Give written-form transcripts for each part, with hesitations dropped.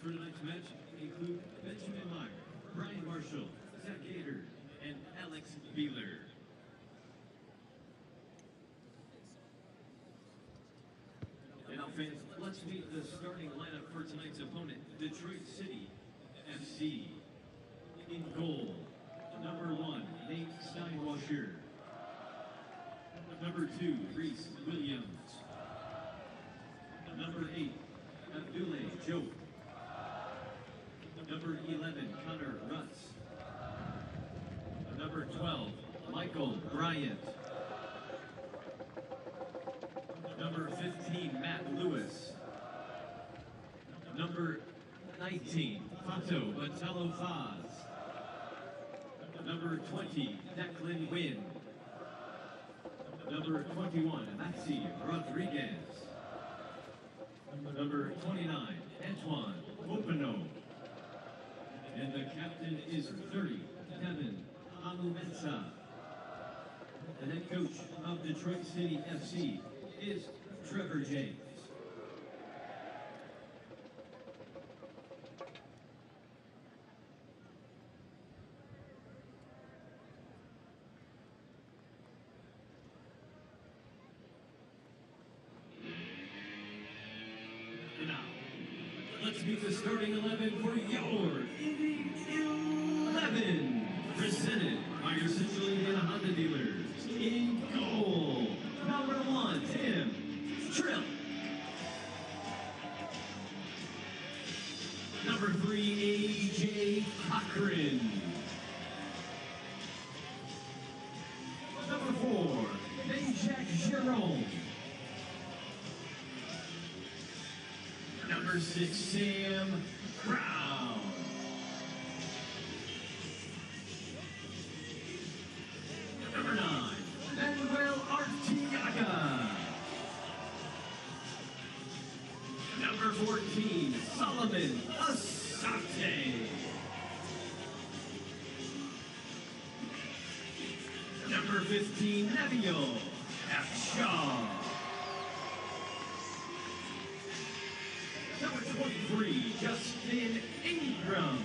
for tonight's match include Benjamin Meyer, Brian Marshall, Zach Gator, and Alex Beeler. And now fans, let's meet the starting lineup for tonight's opponent, Detroit City FC. In goal, number 1, Nate Steinwasher. Number 2, Reese Williams. Number 8, Abdullah Joe. Number 11, Connor Rutz. Number 12, Michael Bryant. Number 15, Matt Lewis. Number 19, Fato Batalo Faz. Number 20, Declan Wynn. Number 21, Maxi Rodriguez. Number 29, Antoine Openo. And the captain is 30, Kevin Amumensa. The head coach of Detroit City FC is Trevor James. Now, let's meet the starting 11 for your Indy 11. Presented by your Central Indiana Honda dealers. In goal, number 1, Tim Trill. Number 3, AJ Cochran. Number 4, Benjack Jerome. Number 6, Sam Brown. Number 9, Manuel Artiaga. Number 14, Solomon Asante. Number 15, Neville Afshaw. Number 23, Justin Ingram.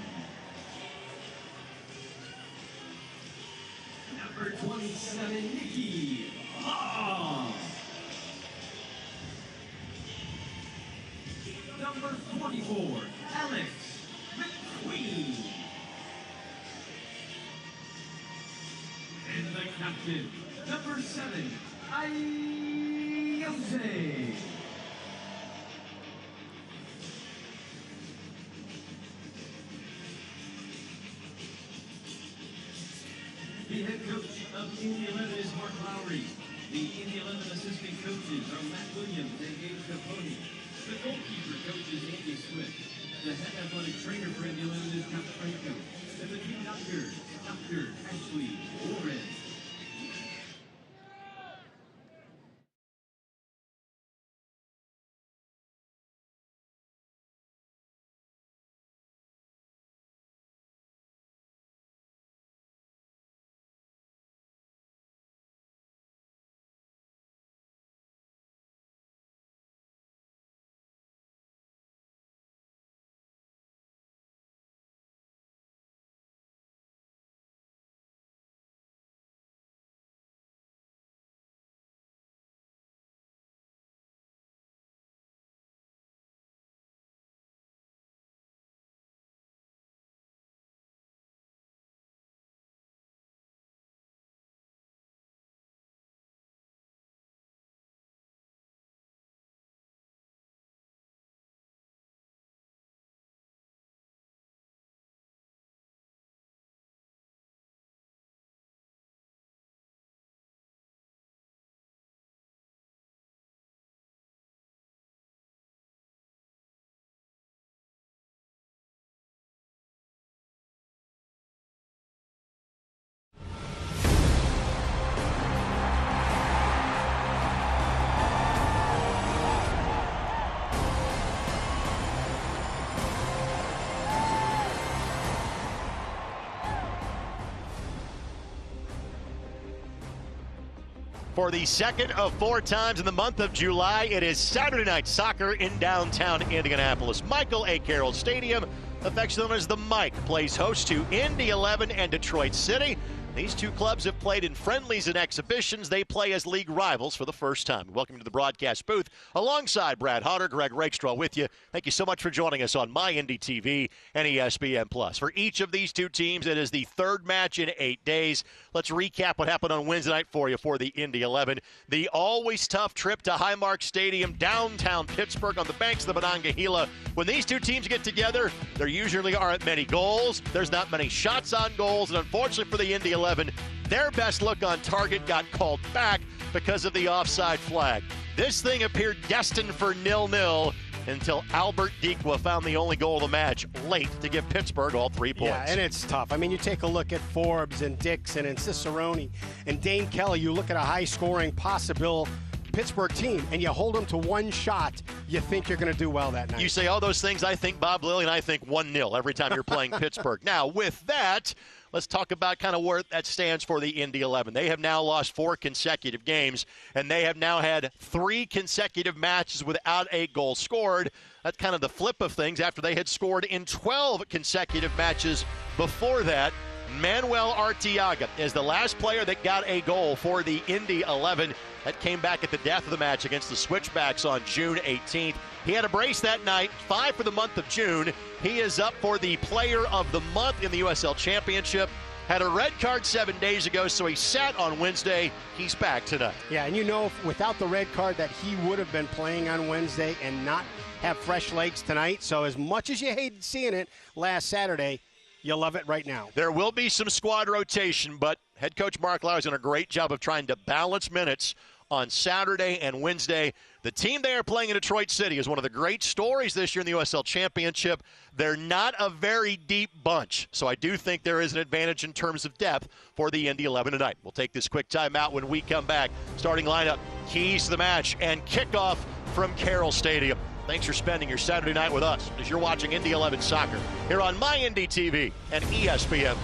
Number 27, Nikki Law. Number 44, Alex McQueen. And the captain, number 7, Ayose. The head coach of Indy 11 is Mark Lowry. The Indy 11 assistant coaches are Matt Williams and Gabe Capone. The goalkeeper coach is Andy Swift. The head athletic trainer for Indy 11 is Coach Franco. And the team doctor, Dr. Ashley Warren. For the second of 4 times in the month of July, it is Saturday night soccer in downtown Indianapolis. Michael A. Carroll Stadium, affectionately known as the Mike, plays host to Indy 11 and Detroit City. These two clubs have played in friendlies and exhibitions. They play as league rivals for the first time. Welcome to the broadcast booth. Alongside Brad Hodder, Greg Rakestraw with you. Thank you so much for joining us on My Indy TV and ESPN+. For each of these two teams, it is the third match in 8 days. Let's recap what happened on Wednesday night for you for the Indy 11. The always tough trip to Highmark Stadium, downtown Pittsburgh on the banks of the Monongahela. When these two teams get together, there usually aren't many goals. There's not many shots on goals. And unfortunately for the Indy 11, their best look on target got called back because of the offside flag. This thing appeared destined for 0-0 until Albert Dikwa found the only goal of the match late to give Pittsburgh all 3 points. Yeah, and it's tough. I mean, you take a look at Forbes and Dixon and Cicerone and Dane Kelly. You look at a high-scoring possible Pittsburgh team, and you hold them to one shot, you think you're going to do well that night. You say all those things, I think Bob Lilly, and I think 1-0 every time you're playing Pittsburgh. Now, with that, let's talk about kind of where that stands for the Indy 11. They have now lost 4 consecutive games, and they have now had 3 consecutive matches without a goal scored. That's kind of the flip of things after they had scored in 12 consecutive matches before that. Manuel Arteaga is the last player that got a goal for the Indy 11. That came back at the death of the match against the Switchbacks on June 18th. He had a brace that night, 5 for the month of June. He is up for the Player of the Month in the USL Championship. Had a red card 7 days ago, so he sat on Wednesday. He's back tonight. Yeah, and you know, without the red card, that he would have been playing on Wednesday and not have fresh legs tonight. So as much as you hated seeing it last Saturday, you love it right now. There will be some squad rotation, but head coach Mark Lauer's done a great job of trying to balance minutes on Saturday and Wednesday. The team they are playing in Detroit City is one of the great stories this year in the USL Championship. They're not a very deep bunch, so I do think there is an advantage in terms of depth for the Indy 11 tonight. We'll take this quick timeout when we come back. Starting lineup, keys to the match, and kickoff from Carroll Stadium. Thanks for spending your Saturday night with us as you're watching Indy 11 soccer here on My Indy TV and ESPN+.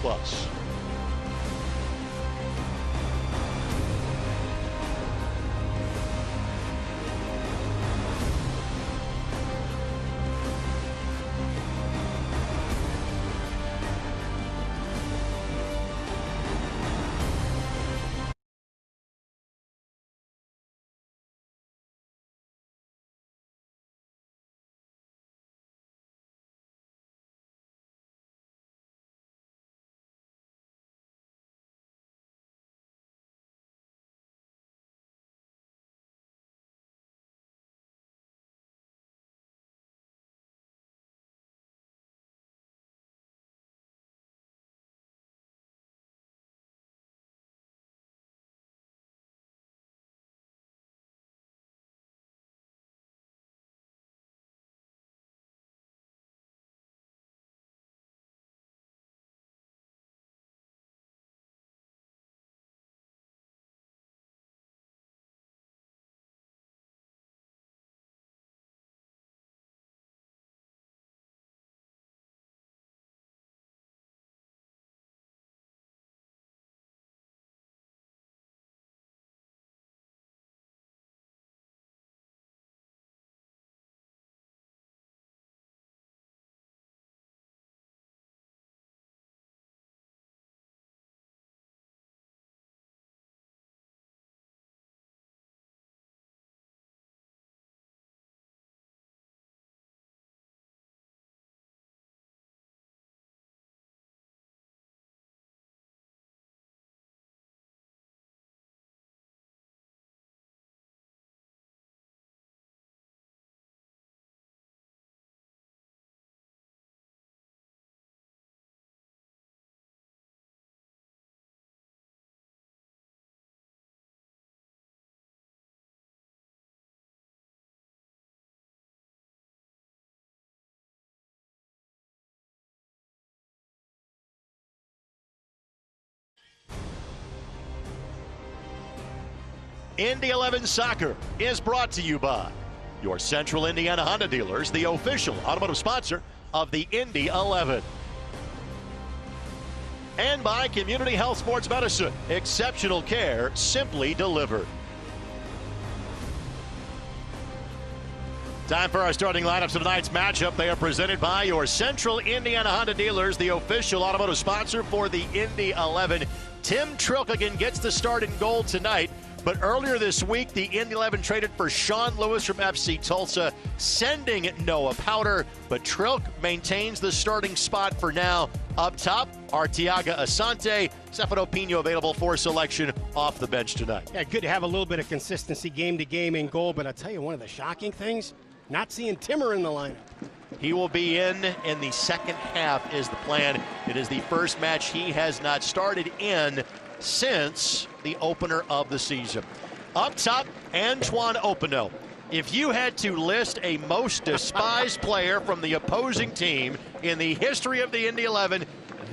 Indy 11 Soccer is brought to you by your Central Indiana Honda dealers, the official automotive sponsor of the Indy 11. And by Community Health Sports Medicine, exceptional care simply delivered. Time for our starting lineups of tonight's matchup. They are presented by your Central Indiana Honda dealers, the official automotive sponsor for the Indy 11. Tim Trilkigan gets the start in goal tonight. But earlier this week, the Indy 11 traded for Sean Lewis from FC Tulsa, sending Noah Powder. But Trilk maintains the starting spot for now. Up top, Arteaga Asante, Stefano Pino available for selection off the bench tonight. Yeah, good to have a little bit of consistency game to game in goal. But I'll tell you, one of the shocking things, not seeing Timmer in the lineup. He will be in the second half is the plan. It is the first match he has not started in since the opener of the season. Up top, Antoine Opino. If you had to list a most despised player from the opposing team in the history of the Indy 11,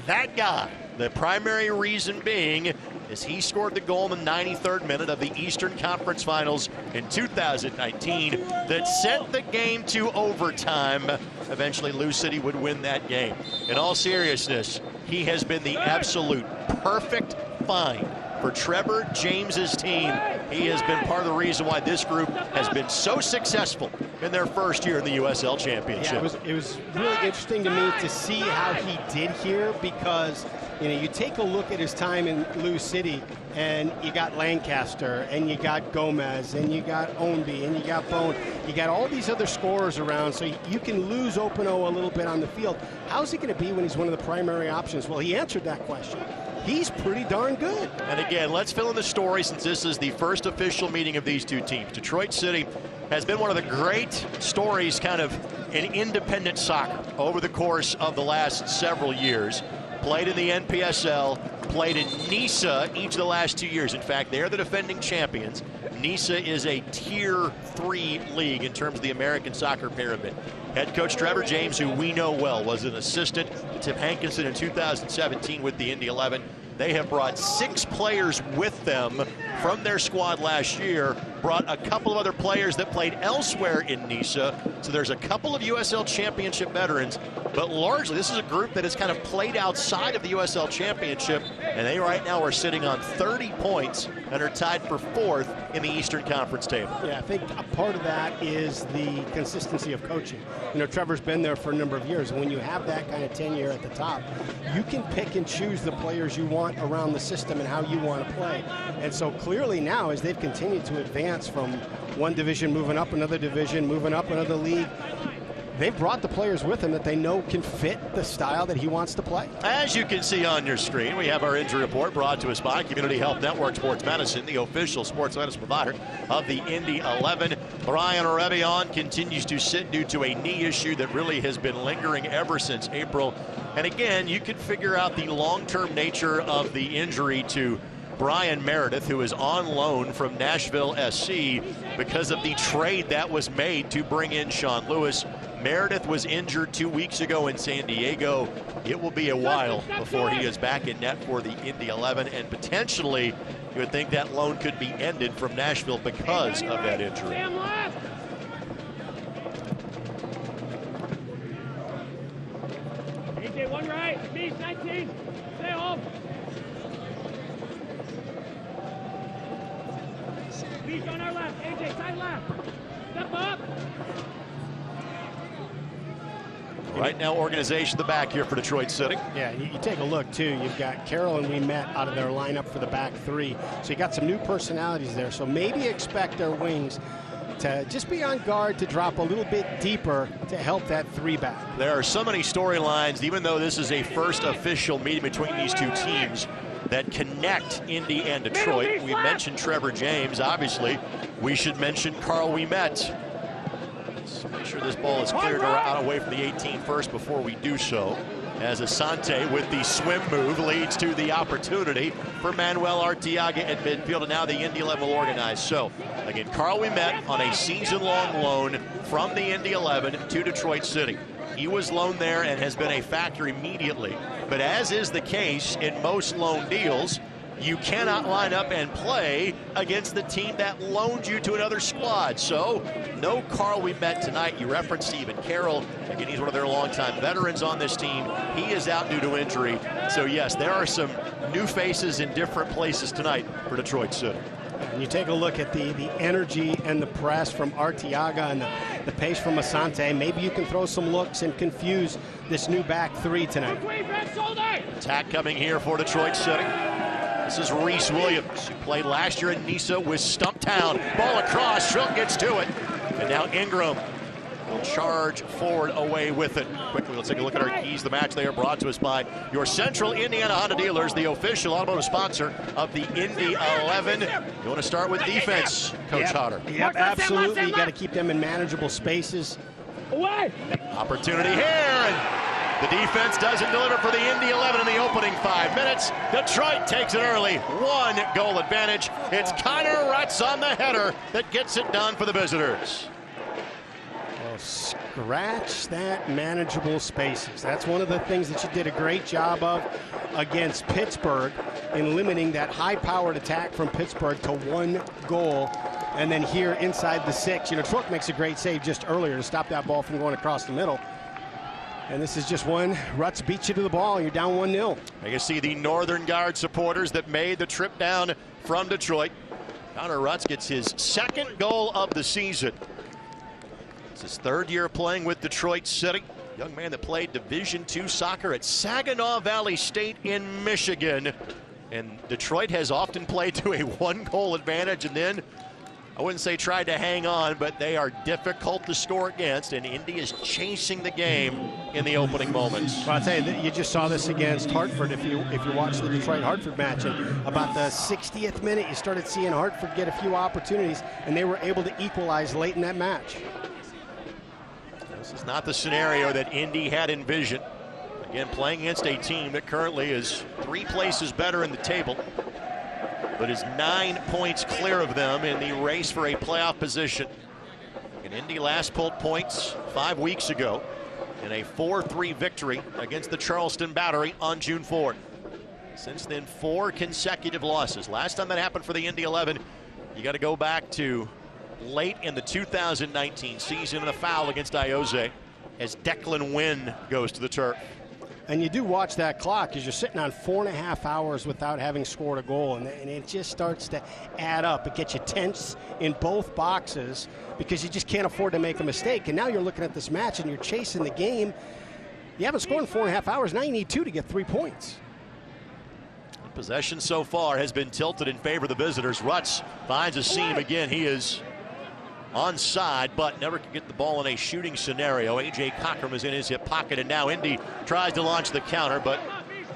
that guy, the primary reason being is he scored the goal in the 93rd minute of the Eastern Conference Finals in 2019 that sent the game to overtime. Eventually, Lou City would win that game. In all seriousness, he has been the absolute perfect find for Trevor James's team. He has been part of the reason why this group has been so successful in their first year in the USL Championship. Yeah, it was really interesting to me to see how he did here, because you take a look at his time in Lou City, and you got Lancaster, and you got Gomez, and you got Ownby, and you got Bone. You got all these other scorers around, so you can lose Opino a little bit on the field. How's he going to be when he's one of the primary options? Well, he answered that question. He's pretty darn good. And again, let's fill in the story since this is the first official meeting of these two teams. Detroit City has been one of the great stories kind of in independent soccer over the course of the last several years. Played in the NPSL, played in NISA each of the last 2 years. In fact, they're the defending champions. NISA is a Tier 3 league in terms of the American soccer pyramid. Head coach Trevor James, who we know well, was an assistant to Tim Hankinson in 2017 with the Indy 11. They have brought 6 players with them from their squad last year, brought a couple of other players that played elsewhere in NISA. So there's a couple of USL Championship veterans, but largely this is a group that has kind of played outside of the USL Championship, and they right now are sitting on 30 points and are tied for 4th in the Eastern Conference table. Yeah, I think a part of that is the consistency of coaching. Trevor's been there for a number of years, and when you have that kind of tenure at the top, you can pick and choose the players you want around the system and how you want to play. And so clearly now, as they've continued to advance from one division, moving up another division, moving up another league, they've brought the players with him that they know can fit the style that he wants to play. As you can see on your screen, we have our injury report brought to us by Community Health Network Sports Medicine, the official sports medicine provider of the Indy 11. Brian Rebion continues to sit due to a knee issue that really has been lingering ever since April. And again, you can figure out the long-term nature of the injury to Brian Meredith, who is on loan from Nashville SC because of the trade that was made to bring in Sean Lewis. Meredith was injured 2 weeks ago in San Diego. It will be a while before he is back in net for the Indy 11, and potentially you would think that loan could be ended from Nashville because of that injury. AJ, one right, Beach 19, stay home. Beach on our left, AJ, side left, step up. Right now, organization the back here for Detroit City. Yeah, you take a look, too. You've got Carroll and We Met out of their lineup for the back 3. So you got some new personalities there. So maybe expect their wings to just be on guard to drop a little bit deeper to help that 3 back. There are so many storylines, even though this is a first official meeting between these two teams, that connect Indy and Detroit. We mentioned Trevor James. Obviously, we should mention Carl We Met. Make sure this ball is cleared out away from the 18 first before we do so. As Asante with the swim move leads to the opportunity for Manuel Arteaga at midfield, and now the Indy 11 will organize. So again, Carl We Met on a season-long loan from the Indy 11 to Detroit City. He was loaned there and has been a factor immediately. But as is the case in most loan deals, you cannot line up and play against the team that loaned you to another squad. So no Carl We Met tonight. You referenced Stephen Carroll. Again, he's one of their longtime veterans on this team. He is out due to injury. So yes, there are some new faces in different places tonight for Detroit City. And you take a look at the energy and the press from Arteaga and the pace from Asante. Maybe you can throw some looks and confuse this new back three tonight. Attack coming here for Detroit City. This is Reese Williams, who played last year in Nisa with Stumptown. Ball across, Schrilk gets to it. And now Ingram will charge forward away with it. Quickly, let's take a look at our keys. The match they are brought to us by your Central Indiana Honda dealers, the official automotive sponsor of the Indy 11. You want to start with defense, Coach Hodder? Yep, absolutely. You got to keep them in manageable spaces. Opportunity here, and the defense doesn't deliver for the Indy 11 in the opening 5 minutes. Detroit takes it early, 1-goal advantage. It's Connor Rutz on the header that gets it done for the visitors. Scratch that manageable spaces. That's one of the things that you did a great job of against Pittsburgh in limiting that high-powered attack from Pittsburgh to 1 goal. And then here inside the 6, Trook makes a great save just earlier to stop that ball from going across the middle. And this is just one. Rutz beats you to the ball, and you're down 1-0. You can see the Northern Guard supporters that made the trip down from Detroit. Connor Rutz gets his 2nd goal of the season. It's his 3rd year playing with Detroit City. Young man that played Division II soccer at Saginaw Valley State in Michigan. And Detroit has often played to a 1-goal advantage, and then I wouldn't say tried to hang on, but they are difficult to score against, and Indy is chasing the game in the opening moments. Well, I'll tell you, you just saw this against Hartford. If you watch the Detroit-Hartford match, and about the 60th minute, you started seeing Hartford get a few opportunities, and they were able to equalize late in that match. This is not the scenario that Indy had envisioned. Again, playing against a team that currently is 3 places better in the table, but is 9 points clear of them in the race for a playoff position. And Indy last pulled points 5 weeks ago in a 4-3 victory against the Charleston Battery on June 4th. Since then, 4 consecutive losses. Last time that happened for the Indy 11, you got to go back to late in the 2019 season, and a foul against Ioze as Declan Wynn goes to the turf. And you do watch that clock because you're sitting on 4.5 hours without having scored a goal, and it just starts to add up. It gets you tense in both boxes because you just can't afford to make a mistake. And now you're looking at this match and you're chasing the game. You haven't scored in 4.5 hours. Now you need 2 to get 3 points. Possession so far has been tilted in favor of the visitors. Rutz finds a seam again. He is onside, but never can get the ball in a shooting scenario. A.J. Cockrum is in his hip pocket, and now Indy tries to launch the counter, but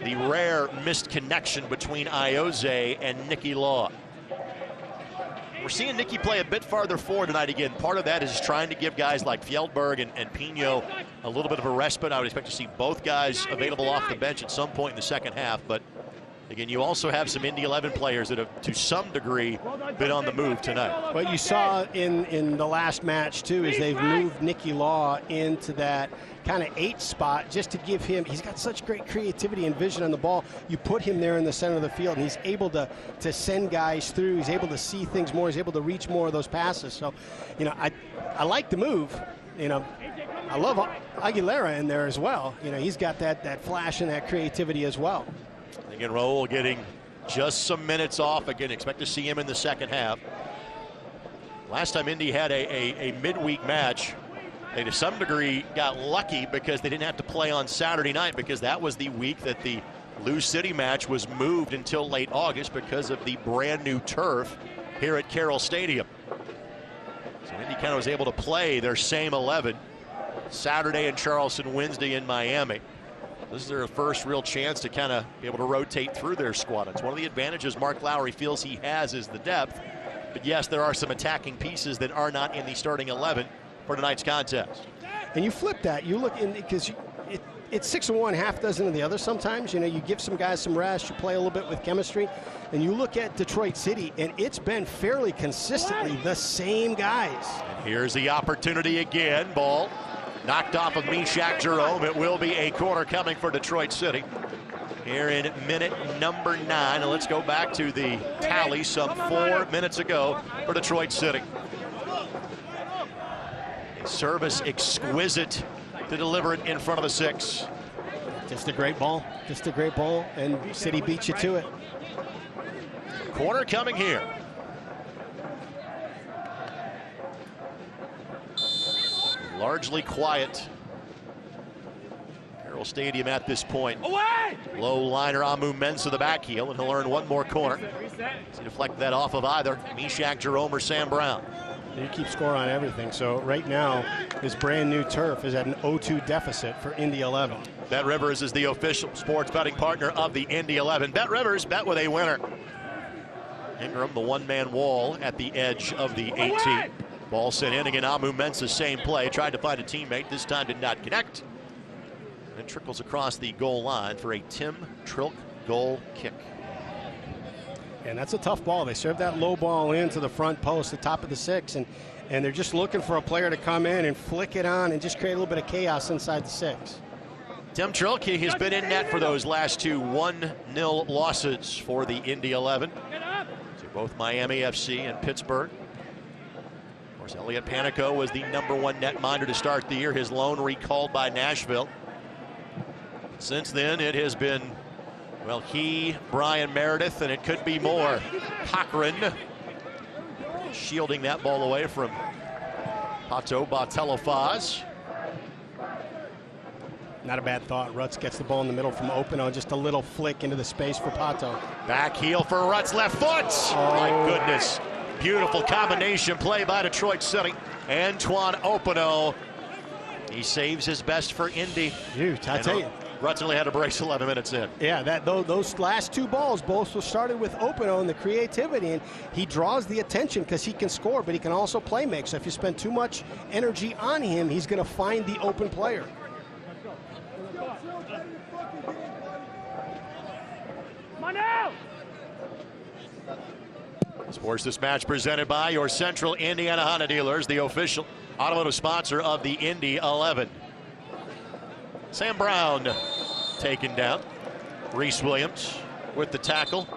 the rare missed connection between Ioze and Nicky Law. We're seeing Nicky play a bit farther forward tonight again. Part of that is trying to give guys like Fjellberg and Pino a little bit of a respite. I would expect to see both guys available off the bench at some point in the second half, but again, you also have some Indy 11 players that have, to some degree, been on the move tonight. What you saw in the last match, too, is they've moved Nicky Law into that kind of 8 spot just to give him, he's got such great creativity and vision on the ball. You put him there in the center of the field, and he's able to send guys through. He's able to see things more. He's able to reach more of those passes. So, I like the move. I love Aguilera in there as well. He's got that flash and that creativity as well. Again, Raul getting just some minutes off. Again, expect to see him in the second half. Last time Indy had a midweek match, they to some degree got lucky because they didn't have to play on Saturday night, because that was the week that the Lou City match was moved until late August because of the brand new turf here at Carroll Stadium. So Indy kind of was able to play their same 11 Saturday in Charleston, Wednesday in Miami. This is their first real chance to kind of be able to rotate through their squad. It's one of the advantages Mark Lowry feels he has is the depth. But yes, there are some attacking pieces that are not in the starting 11 for tonight's contest. And you flip that. You look in, because it's 6 of one, half dozen of the other sometimes. You give some guys some rest, you play a little bit with chemistry. And you look at Detroit City, and it's been fairly consistently the same guys. And here's the opportunity again. Ball knocked off of Meshach Jerome. It will be a corner coming for Detroit City here in minute number 9. And let's go back to the tally some 4 minutes ago for Detroit City. A service exquisite to deliver it in front of the 6. Just a great ball. Just a great ball. And City beats you to it. Corner coming here. largely quiet. Carroll Stadium at this point. Away! Low liner Amu Mensah the back heel, and he'll earn one more corner. He deflected that off of either Meshack Jerome or Sam Brown. You keep score on everything. So right now, this brand new turf is at an 0-2 deficit for Indy 11. Bet Rivers is the official sports betting partner of the Indy 11. Bet Rivers, bet with a winner. Ingram, the one-man wall at the edge of the 18. Ball sent in again. Amu Mensah, same play. Tried to find a teammate. This time did not connect. And trickles across the goal line for a Tim Trilk goal kick. And that's a tough ball. They serve that low ball into the front post, the top of the 6, and they're just looking for a player to come in and flick it on and just create a little bit of chaos inside the 6. Tim Trilk, he has been in net for those last two 1-0 losses for the Indy 11. To both Miami FC and Pittsburgh. Of course, Elliot Panico was the #1 netminder to start the year. His loan recalled by Nashville. Since then, it has been, well, he, Brian Meredith, and it could be more. Cochran shielding that ball away from Pato Bartelofaz. Not a bad thought. Rutz gets the ball in the middle from Openo. Just a little flick into the space for Pato. Back heel for Rutz, left foot. Oh, my goodness. Beautiful combination play by Detroit City. Antoine Openo. He saves his best for Indy. Dude, I tell you. Rutz only had a brace 11 minutes in. Yeah, those last two balls both were started with Openo and the creativity, and he draws the attention because he can score, but he can also play make. So if you spend too much energy on him, he's going to find the open player. Come on now! Sports This Match presented by your Central Indiana Honda dealers, the official automotive sponsor of the Indy 11. Sam Brown taken down. Reese Williams with the tackle.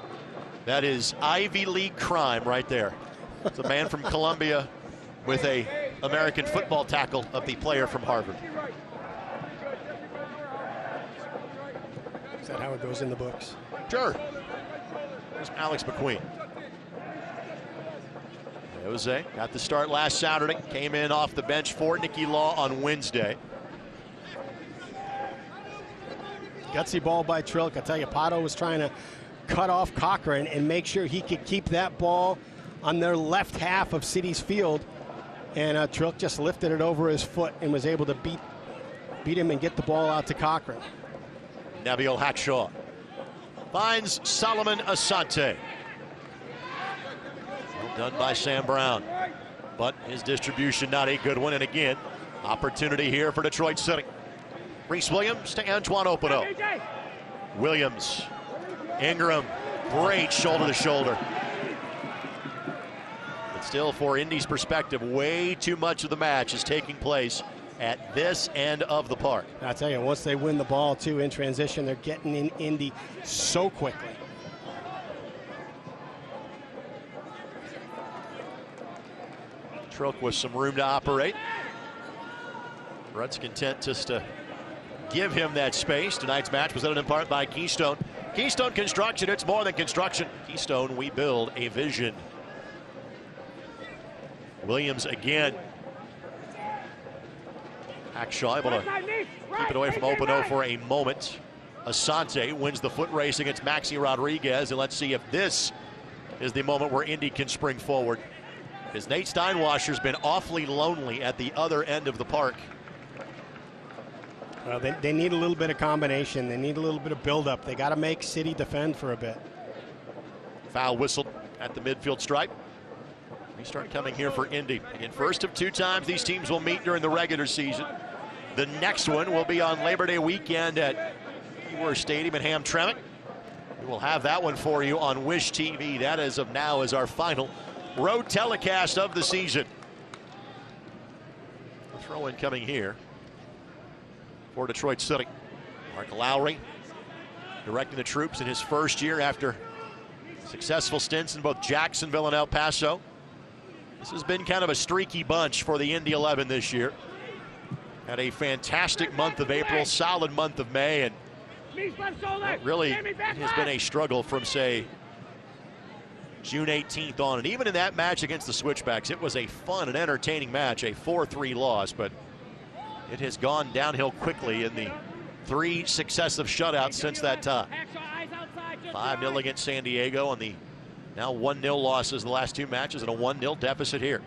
That is Ivy League crime right there. It's a man from Columbia with a American football tackle of the player from Harvard. Is that how it goes in the books? Sure. There's Alex McQueen. Jose got the start last Saturday. Came in off the bench for Nicky Law on Wednesday. Gutsy ball by Trilk. I tell you, Pato was trying to cut off Cochran and make sure he could keep that ball on their left half of City's field. And Trilk just lifted it over his foot and was able to beat him and get the ball out to Cochran. Nabil Hackshaw finds Solomon Asante. Well done by Sam Brown. But his distribution not a good one. And again, opportunity here for Detroit City. Reese Williams to Antoine Openo. Williams, Ingram, great shoulder to shoulder. But still, for Indy's perspective, way too much of the match is taking place at this end of the park. I tell you, once they win the ball too in transition, they're getting in Indy so quickly. Trilk with some room to operate. Rutz content just to give him that space. Tonight's match presented in part by Keystone. Keystone Construction, it's more than construction. Keystone, we build a vision. Williams again. Hackshaw able to keep it away from Openo for a moment. Asante wins the foot race against Maxi Rodriguez, and let's see if this is the moment where Indy can spring forward. Because Nate Steinwasser's been awfully lonely at the other end of the park. Well, they need a little bit of combination. They need a little bit of buildup. They got to make City defend for a bit. Foul whistled at the midfield stripe. Restart coming here for Indy. Again, first of two times these teams will meet during the regular season. The next one will be on Labor Day weekend at Keyworth Stadium in Hamtramck. We will have that one for you on Wish TV. That, as of now, is our final road telecast of the season. A throw-in coming here for Detroit City. Mark Lowry directing the troops in his first year after successful stints in both Jacksonville and El Paso. This has been kind of a streaky bunch for the Indy 11 this year. Had a fantastic month of April, solid month of May, and really it has been a struggle from, say, June 18th on. And even in that match against the Switchbacks, it was a fun and entertaining match, a 4-3 loss, but It has gone downhill quickly in the 3 successive shutouts since that time. 5-0 against San Diego on the now 1-0 losses the last 2 matches and a 1-0 deficit here.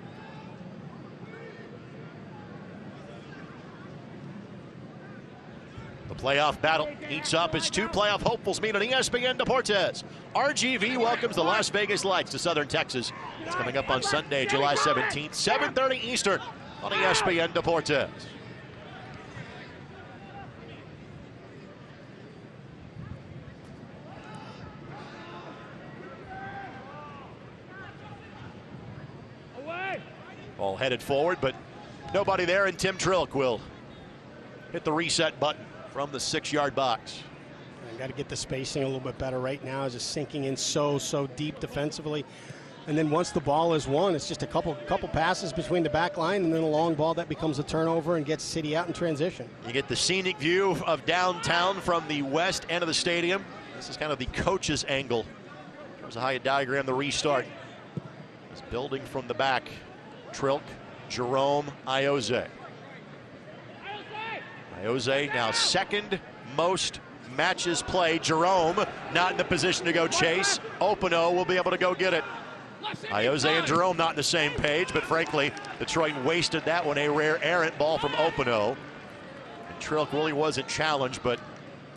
The playoff battle heats up as 2 playoff hopefuls meet on ESPN Deportes. RGV welcomes the Las Vegas Lights to Southern Texas. It's coming up on Sunday, July 17th, 7:30 Eastern on ESPN Deportes. Ball headed forward, but nobody there, and Tim Trilk will hit the reset button from the 6-yard box. Got to get the spacing a little bit better right now. It's just sinking in so deep defensively. And then once the ball is won, it's just a couple passes between the back line and then a long ball that becomes a turnover and gets City out in transition. You get the scenic view of downtown from the west end of the stadium. This is kind of the coach's angle. There's how you diagram the restart. It's building from the back. Trilk, Jerome, Ioze. Ioze now 2nd most matches played. Jerome not in the position to go chase. Openo will be able to go get it. Ioze and Jerome not on the same page, but frankly, Detroit wasted that one. A rare errant ball from Openo. And Trilk really wasn't challenged, but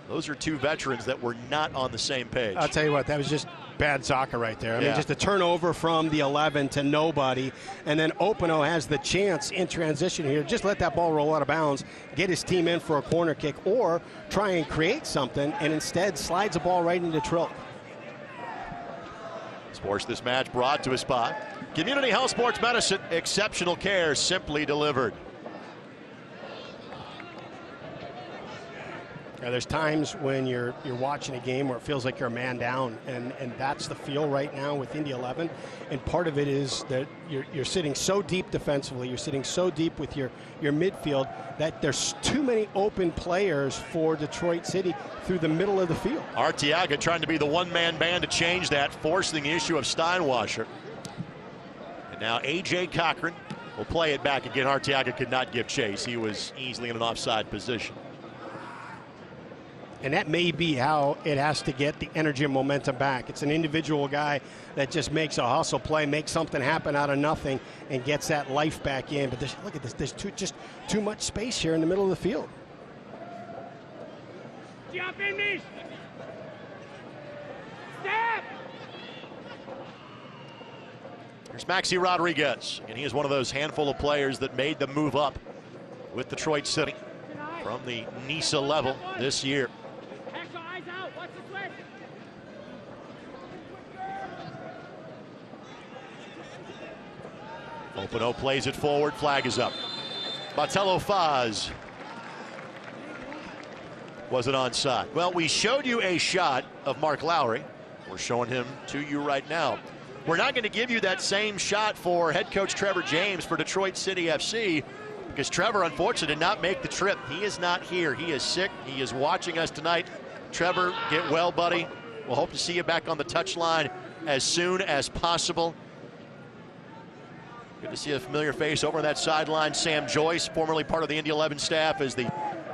those are 2 veterans that were not on the same page. I'll tell you what, that was just bad soccer right there. I mean, just a turnover from the 11 to nobody, and then Openo has the chance in transition here. Just let that ball roll out of bounds, get his team in for a corner kick, or try and create something, and instead slides the ball right into Trilk. Sports this match brought to a spot. Community Health Sports Medicine, exceptional care simply delivered. There's times when you're watching a game where it feels like you're a man down, and that's the feel right now with Indy 11. And part of it is that you're sitting so deep defensively, you're sitting so deep with your midfield that there's too many open players for Detroit City through the middle of the field. Arteaga trying to be the one-man band to change that, forcing the issue of Steinwasser. And now A.J. Cochran will play it back again. Arteaga could not give chase. He was easily in an offside position. And that may be how it has to get the energy and momentum back. It's an individual guy that just makes a hustle play, makes something happen out of nothing, and gets that life back in. But look at this. There's just too much space here in the middle of the field. Jump in, Mish. Step. Here's Maxi Rodriguez, and he is one of those handful of players that made the move up with Detroit City from the NISA level this year. Openo plays it forward, flag is up. Botello Faz. Was it onside? Well, we showed you a shot of Mark Lowry. We're showing him to you right now. We're not going to give you that same shot for head coach Trevor James for Detroit City FC because Trevor, unfortunately, did not make the trip. He is not here. He is sick. He is watching us tonight. Trevor, get well, buddy. We'll hope to see you back on the touchline as soon as possible. Good to see a familiar face over on that sideline. Sam Joyce, formerly part of the Indy 11 staff, as the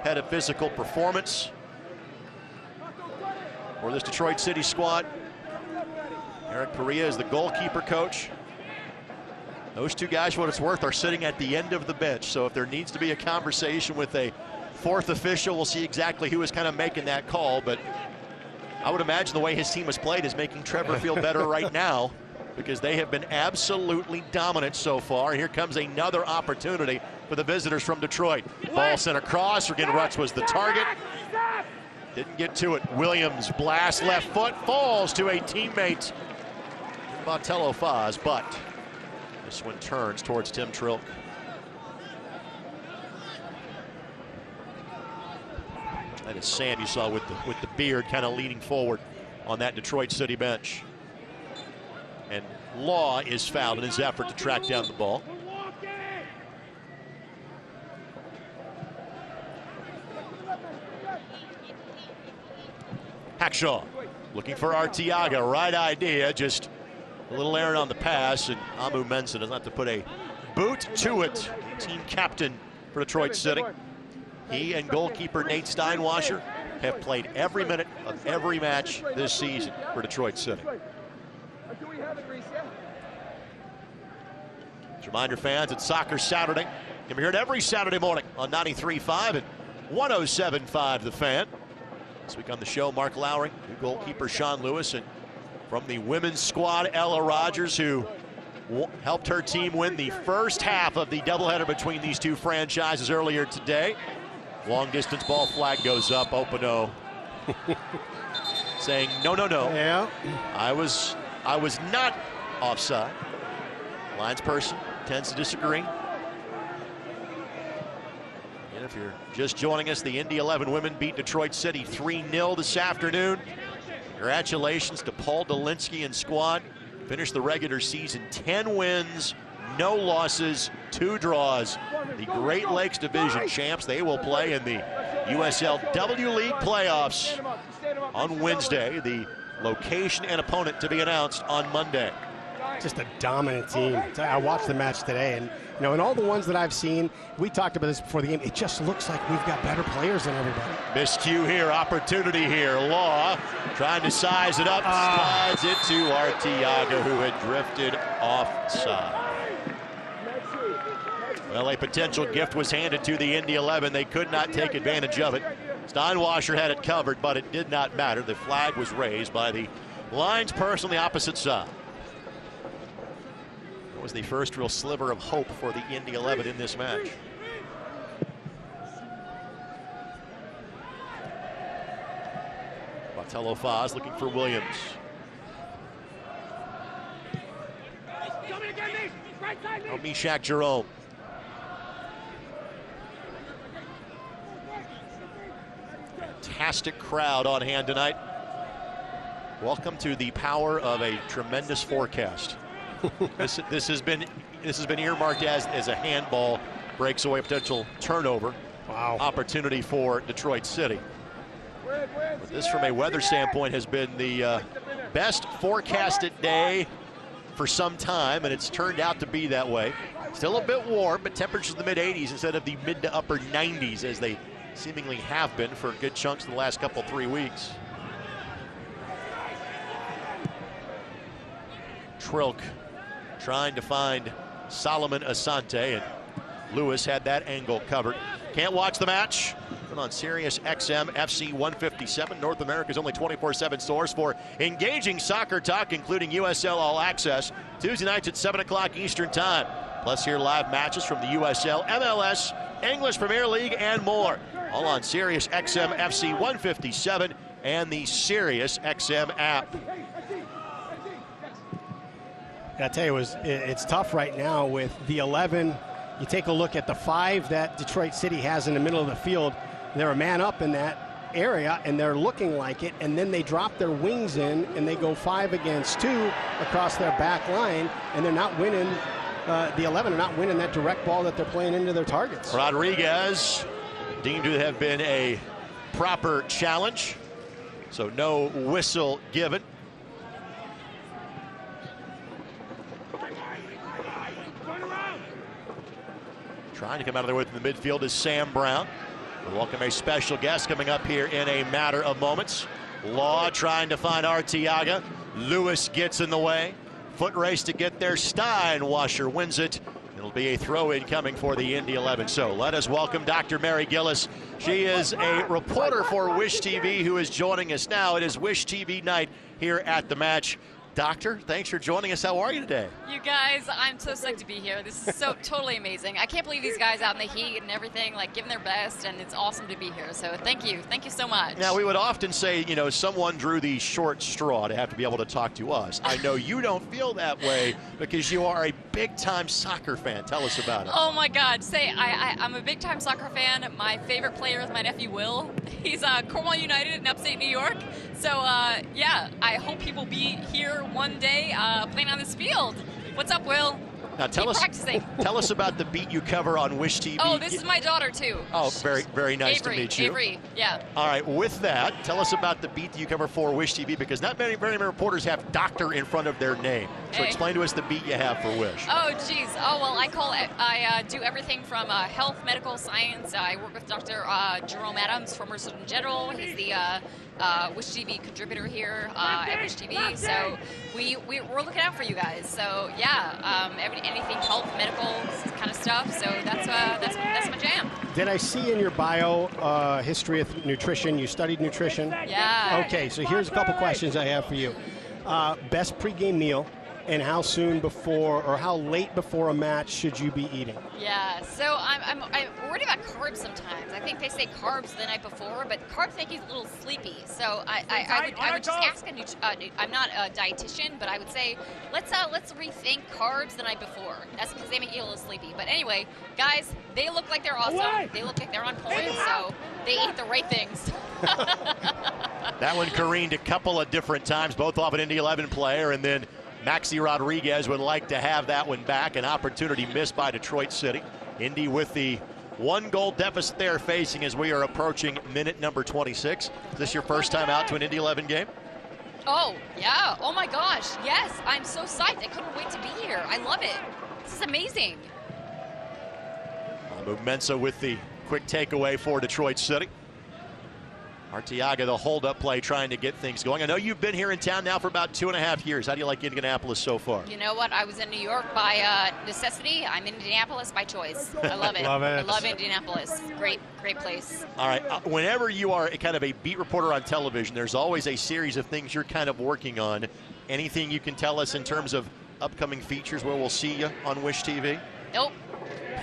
head of physical performance for this Detroit City squad. Eric Perea is the goalkeeper coach. Those 2 guys, for what it's worth, are sitting at the end of the bench. So if there needs to be a conversation with a 4th official, we'll see exactly who is kind of making that call. But I would imagine the way his team has played is making Trevor feel better right now, because they have been absolutely dominant so far. Here comes another opportunity for the visitors from Detroit. Ball sent across. Again, Rutz was the target. Didn't get to it. Williams blast left foot, falls to a teammate, Botello Faz, but this one turns towards Tim Trilk. That is Sam you saw with the beard kind of leaning forward on that Detroit City bench. And Law is fouled in his effort to track down the ball. Hackshaw looking for Arteaga. Right idea, just a little error on the pass, and Amu Mensah doesn't have to put a boot to it. Team captain for Detroit City. He and goalkeeper Nate Steinwasser have played every minute of every match this season for Detroit City. Just reminder fans, it's Soccer Saturday. You can hear it every Saturday morning on 93.5 and 107.5 The Fan. This week on the show, Mark Lowry, new goalkeeper Sean Lewis, and from the women's squad, Ella Rogers, who helped her team win the first half of the doubleheader between these two franchises earlier today. Long distance ball flag goes up. Opano saying no, no, no. Yeah. I was not offside. Linesperson tends to disagree. And if you're just joining us, the Indy 11 women beat Detroit City 3-0 this afternoon. Congratulations to Paul Dolinsky and squad. Finished the regular season 10 wins, no losses, 2 draws. The Great Lakes Division champs, they will play in the USL W League playoffs on Wednesday. The location and opponent to be announced on Monday. Just a dominant team. I watched the match today, and you know, in all the ones that I've seen, we talked about this before the game, it just looks like we've got better players than everybody. Miscue here, opportunity here. Law trying to size it up, slides it to Arteaga, who had drifted offside. Well, a potential gift was handed to the Indy 11. They could not take advantage of it. Steinwasser had it covered, but it did not matter. The flag was raised by the linesperson on the opposite side. It was the first real sliver of hope for the Indy 11 in this match. Botello Foz looking for Williams. Now Mishak Jerome. Fantastic crowd on hand tonight. Welcome to the power of a tremendous forecast. This has been earmarked as a handball breaks away potential turnover. Wow. Opportunity for Detroit City. But this, from a weather standpoint, has been the best forecasted day for some time, and it's turned out to be that way. Still a bit warm, but temperatures in the mid-80s instead of the mid to upper 90s as they seemingly have been for good chunks in the last couple, 3 weeks. Trilk trying to find Solomon Asante, and Lewis had that angle covered. Can't watch the match? Put on Sirius XM FC 157, North America's only 24/7 source for engaging soccer talk, including USL All Access, Tuesday nights at 7 o'clock Eastern Time. Plus hear live matches from the USL, MLS, English Premier League, and more. All on Sirius XM FC 157 and the Sirius XM app. I tell you, it's tough right now with the 11. You take a look at the 5 that Detroit City has in the middle of the field. They're a man up in that area, and they're looking like it, and then they drop their wings in, and they go 5 against 2 across their back line, and they're not winning. The 11 are not winning that direct ball that they're playing into their targets. Rodriguez deemed to have been a proper challenge, so no whistle given. Trying to come out of there with the midfield is Sam Brown. We'll welcome a special guest coming up here in a matter of moments. Law trying to find Arteaga. Lewis gets in the way. Foot race to get there. Steinwasser wins it. It'll be a throw-in coming for the Indy 11. So let us welcome Dr. Mary Gillis. She is a reporter for Wish TV who is joining us now. It is Wish TV night here at the match. Doctor, thanks for joining us. How are you today? You guys, I'm so stoked to be here. This is so totally amazing. I can't believe these guys out in the heat and everything, like giving their best, and it's awesome to be here. So thank you so much. Now, we would often say, you know, someone drew the short straw to have to be able to talk to us. I know you don't feel that way because you are a big-time soccer fan. Tell us about it. Oh my God, I'm a big-time soccer fan. My favorite player is my nephew Will. He's Cornwall United in upstate New York. So yeah, I hope he will be here one day playing on this field. What's up, Will? Now tell us about the beat you cover on Wish TV. Oh, this is my daughter too. Oh, very, very nice Avery, to meet you. Avery, yeah. All right, with that, tell us about the beat that you cover for Wish TV, because not very many reporters have doctor in front of their name. So explain to us the beat you have for Wish. Oh, geez. Oh, well, I do everything from health, medical, science. I work with Dr. Jerome Adams, former Surgeon General. He's the Wish TV contributor here at Wish TV. So we're looking out for you guys. So yeah, anything health, medical kind of stuff. So that's my jam. Did I see in your bio history of nutrition? You studied nutrition? Yeah. Okay, so here's a couple questions I have for you. Best pregame meal, and how soon before or how late before a match should you be eating? Yeah, so I'm worried about carbs sometimes. I think they say carbs the night before, but carbs make you a little sleepy. So I would just ask I'm not a dietitian, but I would say let's rethink carbs the night before. That's because they make you a little sleepy. But anyway, guys, they look like they're awesome. They look like they're on point, so they eat the right things. That one careened a couple of different times, both off an Indy 11 player, and then Maxi Rodriguez would like to have that one back. An opportunity missed by Detroit City. Indy with the 1-goal deficit they're facing as we are approaching minute number 26. Is this your first time out to an Indy 11 game? Oh, yeah. Oh, my gosh. Yes. I'm so psyched. I couldn't wait to be here. I love it. This is amazing. Mensah with the quick takeaway for Detroit City. Arteaga, the hold-up play, trying to get things going. I know you've been here in town now for about 2.5 years. How do you like Indianapolis so far? You know what? I was in New York by necessity. I'm in Indianapolis by choice. I love it. Love it. I love Indianapolis. Great place. All right. Whenever you are kind of a beat reporter on television, there's always a series of things you're kind of working on. Anything you can tell us in terms of upcoming features where we'll see you on Wish TV? Nope.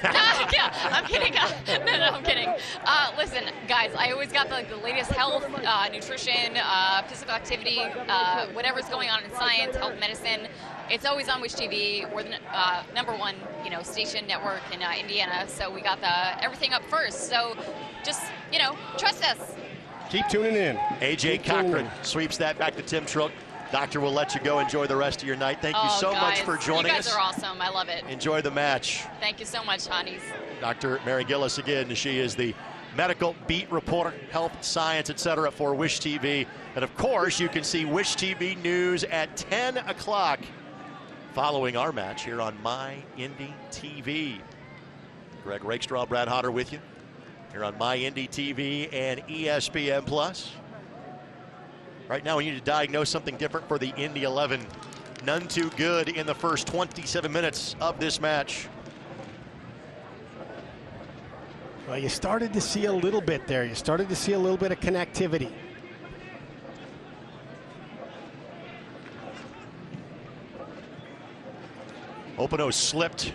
Yeah, I'm kidding. No, I'm kidding. Listen, guys, I always got the latest health, nutrition, physical activity, whatever's going on in science, health, medicine. It's always on Wish TV. We're the #1, station network in Indiana. So we got everything up first. So just, trust us. Keep tuning in. AJ Cochran sweeps that back to Tim Trilk. Doctor, we'll let you go. Enjoy the rest of your night. Thank you so much for joining us. You guys are awesome. I love it. Enjoy the match. Thank you so much, Honeys. Dr. Mary Gillis again. She is the medical beat reporter, health, science, etc. for Wish TV. And of course, you can see Wish TV news at 10 o'clock following our match here on My Indy TV. Greg Rakestraw, Brad Hodder with you here on My Indy TV and ESPN+. Right now, we need to diagnose something different for the Indy 11. None too good in the first 27 minutes of this match. Well, you started to see a little bit there. You started to see a little bit of connectivity. Openo slipped. It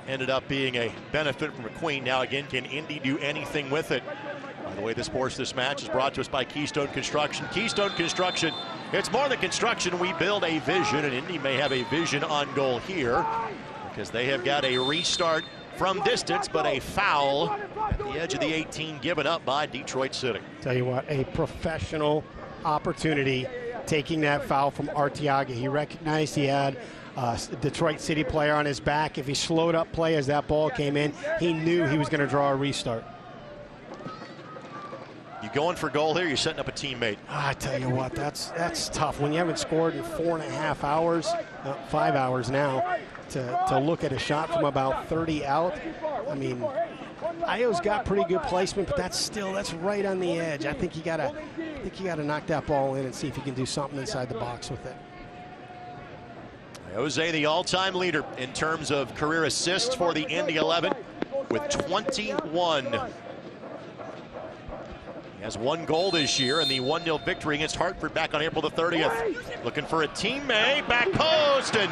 ended up being a benefit from McQueen. Now again, can Indy do anything with it? By the way, this match is brought to us by Keystone Construction. Keystone Construction, it's more than construction. We build a vision, and Indy may have a vision on goal here because they have got a restart from distance, but a foul at the edge of the 18 given up by Detroit City. Tell you what, a professional opportunity taking that foul from Arteaga. He recognized he had a Detroit City player on his back. If he slowed up play as that ball came in, he knew he was going to draw a restart. You going for goal here? You're setting up a teammate. I tell you what, that's tough when you haven't scored in 4.5 hours, 5 hours now, to look at a shot from about 30 out. I mean, Io's got pretty good placement, but that's right on the edge. I think you gotta knock that ball in and see if you can do something inside the box with it. Jose, the all-time leader in terms of career assists for the Indy 11 with 21. He has 1 goal this year in the 1-0 victory against Hartford back on April the 30th. Looking for a teammate, back post, and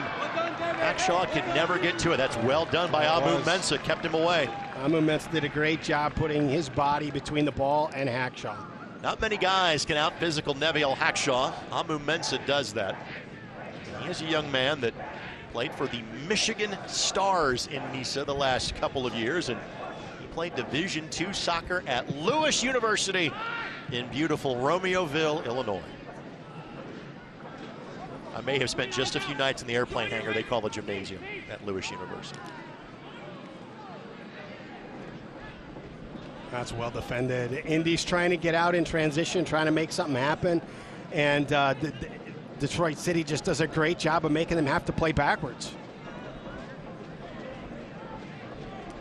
Hackshaw could never get to it. That's well done by Amu Mensah, kept him away. Amu Mensah did a great job putting his body between the ball and Hackshaw. Not many guys can out-physical Neville Hackshaw. Amu Mensah does that. He is a young man that played for the Michigan Stars in NISA the last couple of years, and he played Division II soccer at Lewis University in beautiful Romeoville, Illinois. I may have spent just a few nights in the airplane hangar they call the gymnasium at Lewis University. That's well defended. Indy's trying to get out in transition, trying to make something happen. And Detroit City just does a great job of making them have to play backwards.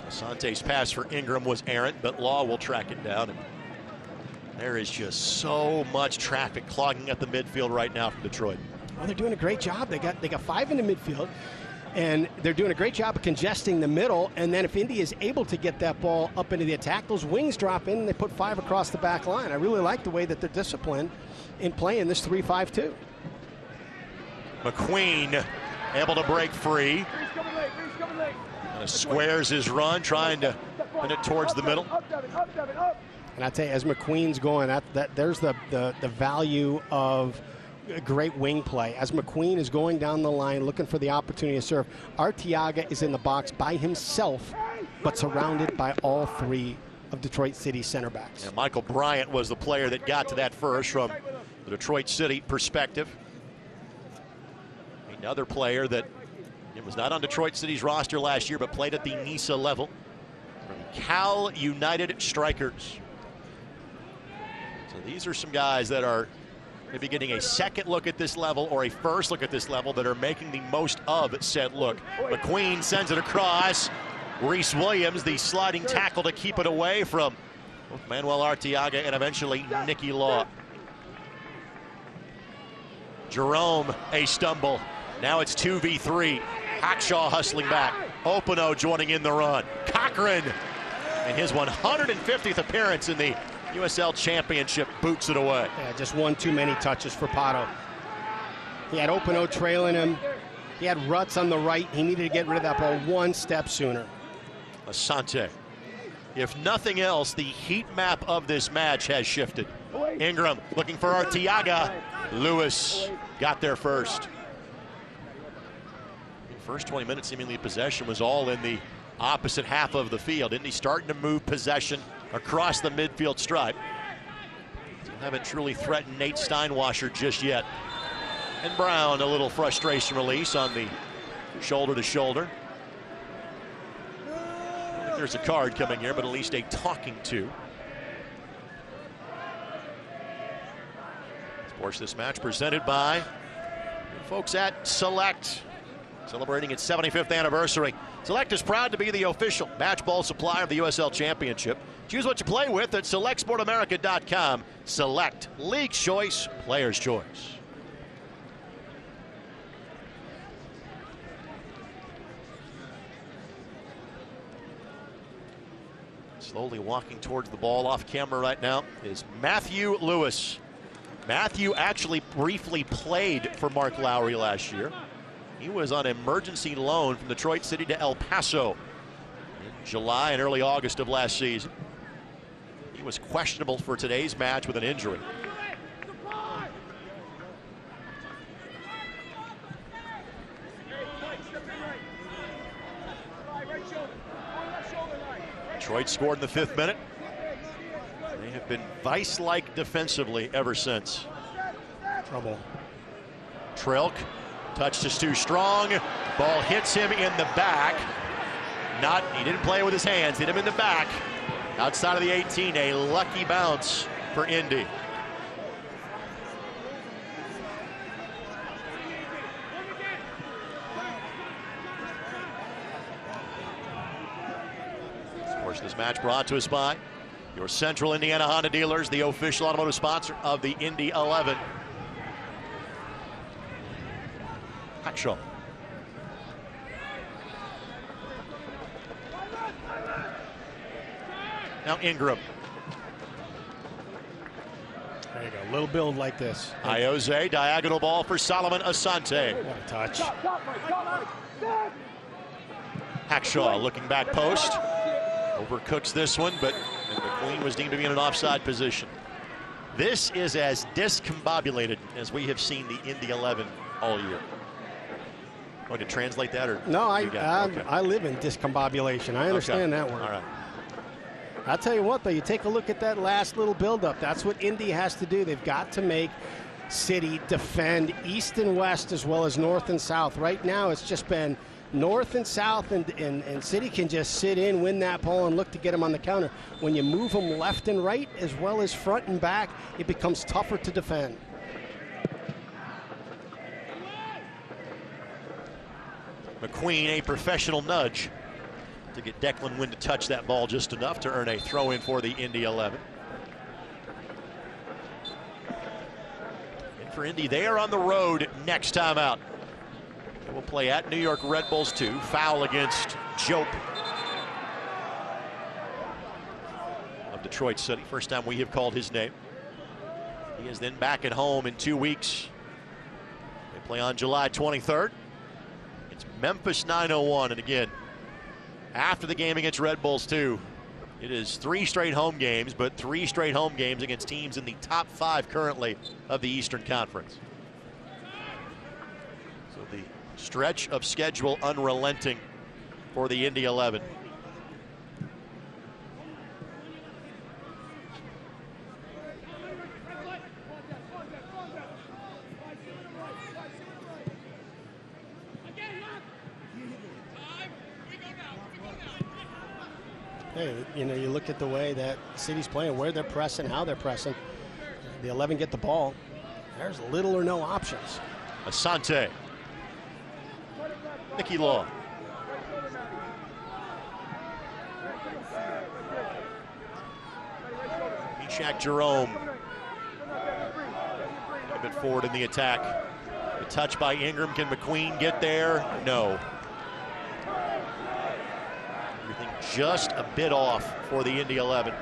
Asante's pass for Ingram was errant, but Law will track it down. And there is just so much traffic clogging up the midfield right now from Detroit. Well, they're doing a great job. They got 5 in the midfield, and they're doing a great job of congesting the middle. And then if Indy is able to get that ball up into the attack, those wings drop in and they put 5 across the back line. I really like the way that they're disciplined in playing this 3-5-2. McQueen able to break free. Kind of squares his run, trying to pin it towards the middle. And I tell you, as McQueen's going, there's the value of a great wing play. As McQueen is going down the line looking for the opportunity to serve, Arteaga is in the box by himself, but surrounded by all 3 of Detroit City center backs. And Michael Bryant was the player that got to that first from the Detroit City perspective. Another player that was not on Detroit City's roster last year, but played at the NISA level from Cal United Strikers. So these are some guys that are maybe getting a second look at this level or a first look at this level that are making the most of said look. McQueen sends it across. Reese Williams, the sliding tackle to keep it away from both Manuel Arteaga and eventually Nicky Law. Jerome, a stumble. Now it's 2v3. Hackshaw hustling back. Opino joining in the run. Cochran, in his 150th appearance in the USL Championship, boots it away. Yeah, just one too many touches for Pato. He had Opino trailing him. He had Rutz on the right. He needed to get rid of that ball one step sooner. Asante. If nothing else, the heat map of this match has shifted. Ingram looking for Arteaga. Lewis got there first. The first 20 minutes, seemingly possession was all in the opposite half of the field. Indy starting to move possession across the midfield stripe. Still haven't truly threatened Nate Steinwasser just yet. And Brown, a little frustration release on the shoulder to shoulder. I don't think there's a card coming here, but at least a talking to. Of course, this match presented by folks at Select, celebrating its 75th anniversary. Select is proud to be the official match ball supplier of the USL Championship. Choose what you play with at SelectSportAmerica.com. Select, League's choice, player's choice. Slowly walking towards the ball off camera right now is Matthew Lewis. Matthew actually briefly played for Mark Lowry last year. He was on emergency loan from Detroit City to El Paso in July and early August of last season. He was questionable for today's match with an injury. Detroit scored in the 5th minute. They have been vice-like defensively ever since. Trouble. Trilk, touch just too strong. Ball hits him in the back. He didn't play with his hands, hit him in the back. Outside of the 18, a lucky bounce for Indy. Of course, this match brought to us by your Central Indiana Honda dealers, the official automotive sponsor of the Indy 11. Hackshaw. Now Ingram. There you go, a little build like this. Ioze, diagonal ball for Solomon Asante. What a touch. Hackshaw looking back post. Overcooks this one, but McQueen was deemed to be in an offside position. This is as discombobulated as we have seen the Indy 11 all year. Going to translate that, or no? I live in discombobulation. I understand that word. All right. I'll tell you what, though, you take a look at that last little buildup. That's what Indy has to do. They've got to make City defend east and west as well as north and south. Right now it's just been north and south, and City can just sit in, win that ball, and look to get them on the counter. When you move them left and right as well as front and back, it becomes tougher to defend. McQueen, a professional nudge to get Declan Wynn to touch that ball just enough to earn a throw in for the Indy 11. And for Indy, they are on the road next time out. They will play at New York Red Bulls 2. Foul against Jope of Detroit City. First time we have called his name. He is then back at home in 2 weeks. They play on July 23rd. It's Memphis 901, and again, after the game against Red Bulls 2, it is 3 straight home games, but 3 straight home games against teams in the top 5 currently of the Eastern Conference. So the stretch of schedule unrelenting for the Indy 11. Hey, you know, you look at the way that City's playing, where they're pressing, how they're pressing. The 11 get the ball. There's little or no options. Asante. Nicky Law. Ishak Jerome. A bit forward in the attack. The touch by Ingram. Can McQueen get there? No. Everything just a bit off for the Indy 11.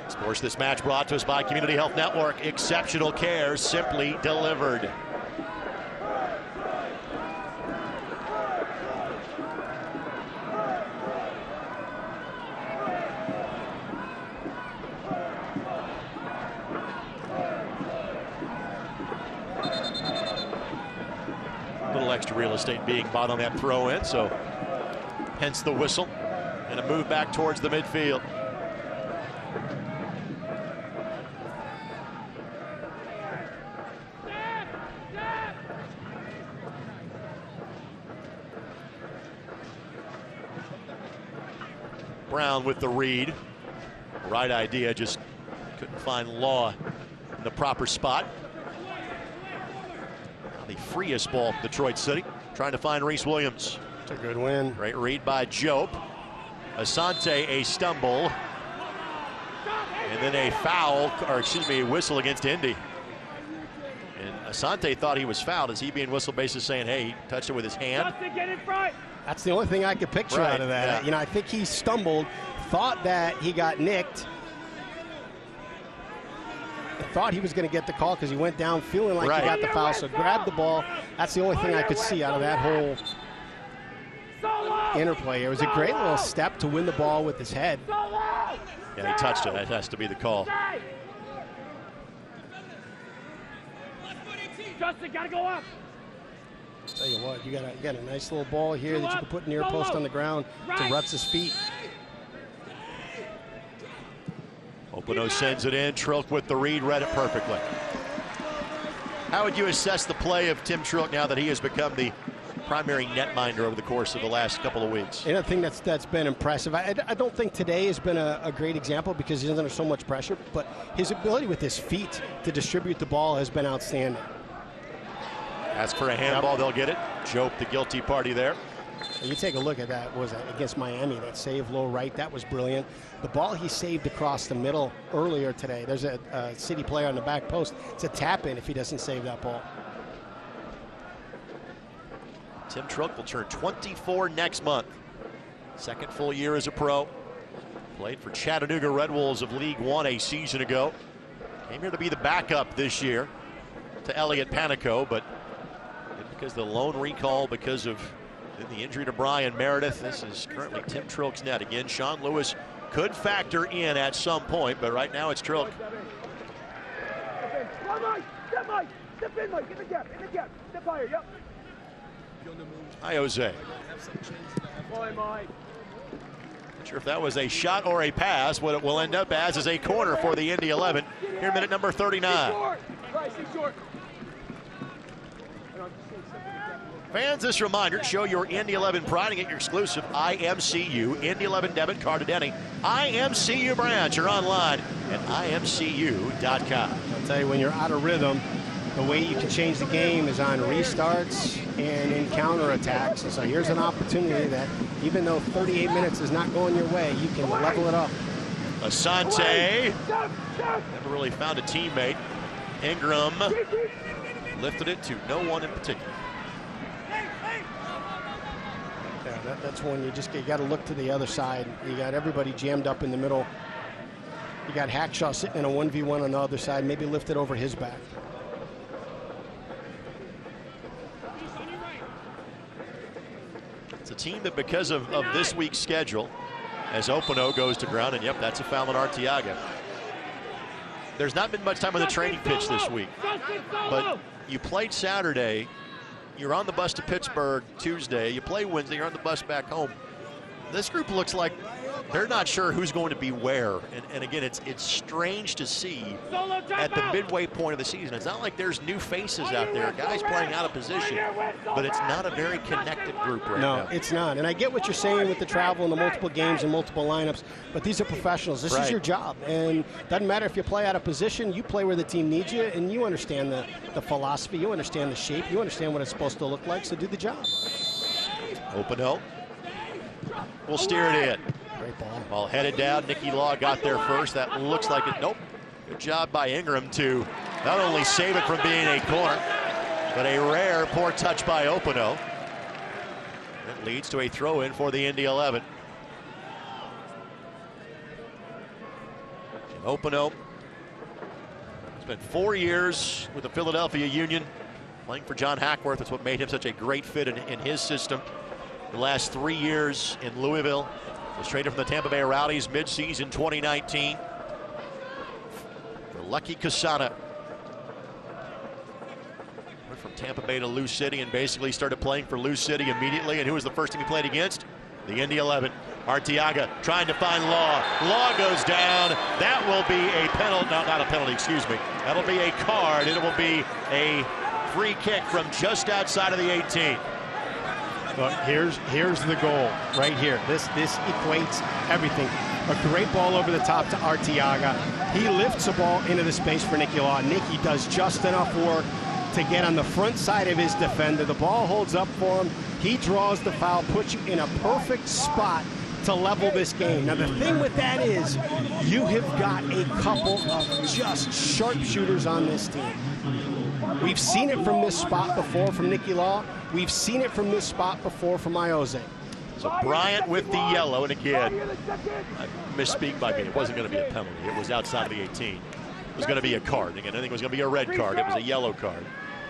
Of course, this match brought to us by Community Health Network. Exceptional care, simply delivered. Little extra real estate being bought on that throw in, so hence the whistle and a move back towards the midfield. Brown with the read. Right idea, just couldn't find Law in the proper spot. Now the freest ball for Detroit City, trying to find Reese Williams. It's a good win. Great read by Jope. Asante, a stumble. And then a foul, or excuse me, a whistle against Indy. And Asante thought he was fouled. Is he being whistled, basically saying, hey, he touched it with his hand? Justin, get in front. That's the only thing I could picture out of that. Yeah. You know, I think he stumbled, thought that he got nicked, thought he was going to get the call because he went down feeling like he got the foul, so grabbed the ball. That's the only thing I could see out of that whole interplay. It was a great little step to win the ball with his head. Yeah, he touched it. That has to be the call. Justin, gotta go up. Tell you what, you got a nice little ball here that you can put near post on the ground to Rutz's feet. Opano sends it in. Trilk with the read, read it perfectly. How would you assess the play of Tim Trilk now that he has become the primary netminder over the course of the last couple of weeks? And I think that's been impressive. I don't think today has been a great example because he's under so much pressure, but his ability with his feet to distribute the ball has been outstanding. Ask for a handball, they'll get it. Jope, the guilty party there. You take a look at that, was that against Miami, that save low right, that was brilliant. The ball he saved across the middle earlier today, there's a City player on the back post. It's a tap in if he doesn't save that ball. Tim Trilk will turn 24 next month. Second full year as a pro. Played for Chattanooga Red Wolves of League One a season ago. Came here to be the backup this year to Elliot Panico, but because the lone recall because of the injury to Brian Meredith, this is currently Tim Trilk's net. Again, Sean Lewis could factor in at some point, but right now it's Trilk. Step in, Mike, in the gap, step higher, yep. Hi, Jose. Boy, Mike. Sure if that was a shot or a pass. What it will end up as is a corner for the Indy 11 here, minute number 39. Fans, this reminder, show your Indy 11 pride and get your exclusive IMCU Indy 11 debit card at any IMCU branch or online at imcu.com. I'll tell you, when you're out of rhythm, the way you can change the game is on restarts and in counterattacks. And so here's an opportunity that, even though 38 minutes is not going your way, you can level it up. Asante never really found a teammate. Ingram lifted it to no one in particular. Yeah, that's when you got to look to the other side. You got everybody jammed up in the middle. You got Hackshaw sitting in a 1v1 on the other side, maybe lift it over his back. It's a team that, because of this week's schedule, as Opano goes to ground, and yep, that's a foul on Arteaga. There's not been much time on the training pitch this week, but you played Saturday. You're on the bus to Pittsburgh Tuesday. You play Wednesday. You're on the bus back home. This group looks like they're not sure who's going to be where. And again, it's strange to see at the midway point of the season. It's not like there's new faces out there, guys playing out of position, but it's not a very connected group right now. No, it's not. And I get what you're saying with the travel and the multiple games and multiple lineups, but these are professionals. This is your job. And it doesn't matter if you play out of position, you play where the team needs you, and you understand the philosophy, you understand the shape, you understand what it's supposed to look like, so do the job. Opano will steer it in. Great ball. Ball headed down. Nicky Law got there first. That looks like it. Nope. Good job by Ingram to not only save it from being a corner, but a rare poor touch by Opano. That leads to a throw-in for the Indy 11. And Opano spent 4 years with the Philadelphia Union, playing for John Hackworth. That's what made him such a great fit in his system. The last 3 years in Louisville. Was traded from the Tampa Bay Rowdies mid-season 2019 for Lucky Kasana. Went from Tampa Bay to Lou City and basically started playing for Lou City immediately. And who was the first team he played against? The Indy 11. Arteaga trying to find Law. Law goes down. That will be a penalty. No, not a penalty, excuse me. That'll be a card. It will be a free kick from just outside of the 18. Look, here's the goal right here. This equates everything. A great ball over the top to Arteaga. He lifts the ball into the space for Nicky Law. Nicky does just enough work to get on the front side of his defender. The ball holds up for him. He draws the foul, puts you in a perfect spot to level this game. Now, the thing with that is you have got a couple of just sharpshooters on this team. We've seen it from this spot before from Nicky Law. We've seen it from this spot before from Iose. So Bryant with the yellow, and again, I misspeak by me. It wasn't going to be a penalty. It was outside of the 18. It was going to be a card. Again, I think it was going to be a red card. It was a yellow card.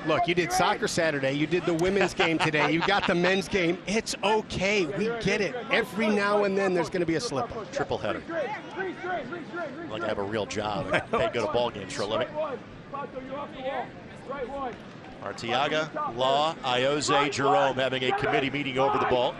Look, you did soccer Saturday. You did the women's game today. You got the men's game. It's okay. We get it. Every now and then there's going to be a slip-up. Triple header. Like I have a real job. I paid go to ball games for a living. Arteaga, Law, Iose, Jerome having a committee meeting over the ball.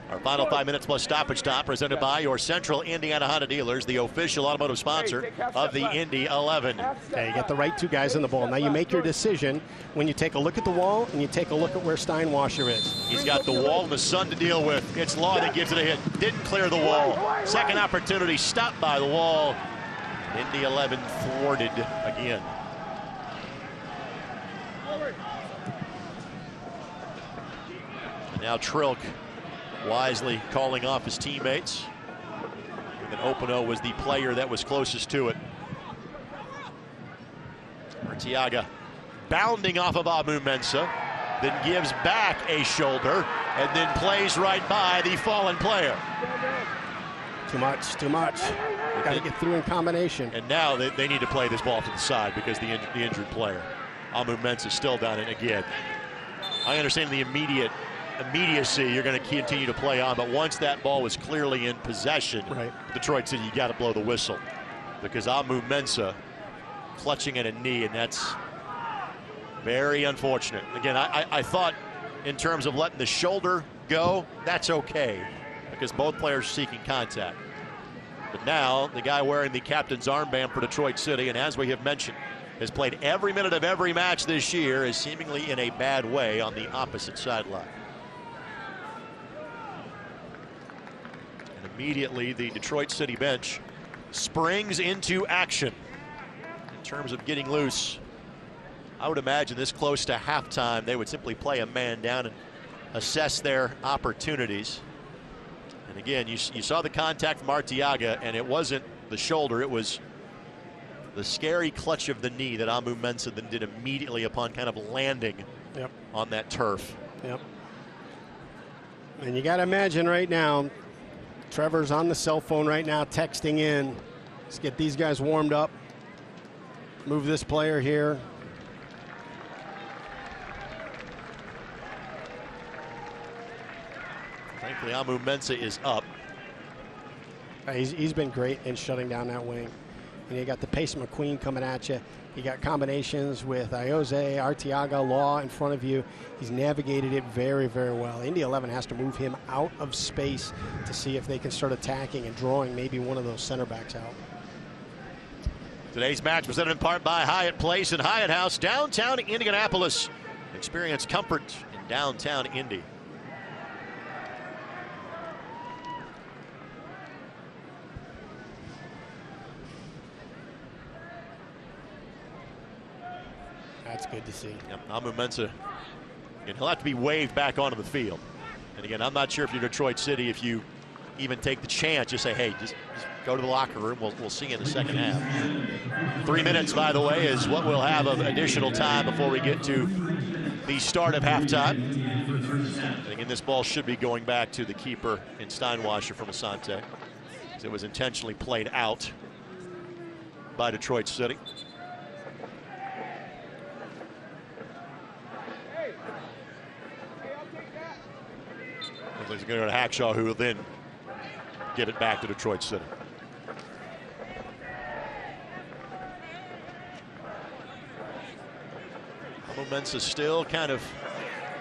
Our final 5 minutes plus stoppage time presented by your Central Indiana Honda dealers, the official automotive sponsor of the Indy 11. Okay, you got the right two guys on the ball. Now you make your decision when you take a look at the wall and you take a look at where Steinwasser is. He's got the wall and the sun to deal with. It's Law that gives it a hit. Didn't clear the wall. Second opportunity, stopped by the wall. Indy 11 thwarted again. And now Trilk wisely calling off his teammates. And Opano was the player that was closest to it. Arteaga bounding off of Amu Mensah, then gives back a shoulder, and then plays right by the fallen player. Too much, too much. Got to get through in combination. And now they need to play this ball to the side because the injured player. Amu Mensah still down it again. I understand the immediacy you're going to continue to play on, but once that ball was clearly in possession, right, Detroit City, you got to blow the whistle because Amu Mensah clutching at a knee, and that's very unfortunate. Again, I thought in terms of letting the shoulder go, that's okay because both players are seeking contact. But now the guy wearing the captain's armband for Detroit City, and as we have mentioned, has played every minute of every match this year, is seemingly in a bad way on the opposite sideline. And immediately the Detroit City bench springs into action in terms of getting loose. I would imagine this close to halftime, they would simply play a man down and assess their opportunities. And again, you saw the contact from Arteaga, and it wasn't the shoulder, it was the scary clutch of the knee that Amu Mensah then did immediately upon kind of landing on that turf. Yep. And you got to imagine right now, Trevor's on the cell phone right now, texting in. Let's get these guys warmed up. Move this player here. Thankfully, Amu Mensah is up. He's been great in shutting down that wing. And you got the pace McQueen coming at you. You got combinations with Ioze, Arteaga, Law in front of you. He's navigated it very, very well. Indy 11 has to move him out of space to see if they can start attacking and drawing maybe one of those center backs out. Today's match presented in part by Hyatt Place and Hyatt House, downtown Indianapolis. Experience comfort in downtown Indy. That's good to see. Yep, Amu Mensah, and he'll have to be waved back onto the field. And again, I'm not sure if you're Detroit City, if you even take the chance, just say, hey, just go to the locker room. We'll see you in the second half. 3 minutes, by the way, is what we'll have of additional time before we get to the start of halftime. And again, this ball should be going back to the keeper in Steinwasser from Asante. It was intentionally played out by Detroit City. He's going to go to Hackshaw, who will then give it back to Detroit City. Amu Mensah still kind of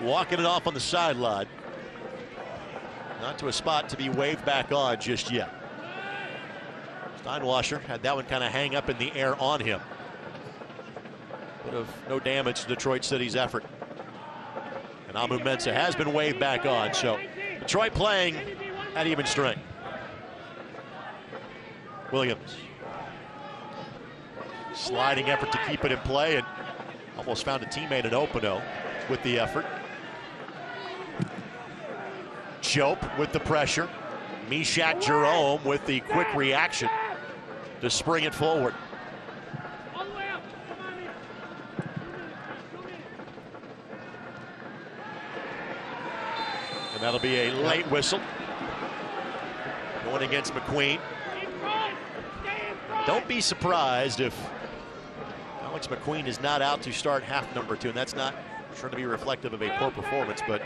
walking it off on the sideline. Not to a spot to be waved back on just yet. Steinwasser had that one kind of hang up in the air on him. Bit of no damage to Detroit City's effort. And Amu Mensah has been waved back on, so Detroit playing at even strength. Williams. Sliding effort to keep it in play, and almost found a teammate at Opino with the effort. Jope with the pressure. Mishak Jerome with the quick reaction to spring it forward. And that'll be a late whistle. Going against McQueen. Don't be surprised if Alex McQueen is not out to start half number 2, and that's not trying to be reflective of a poor performance, but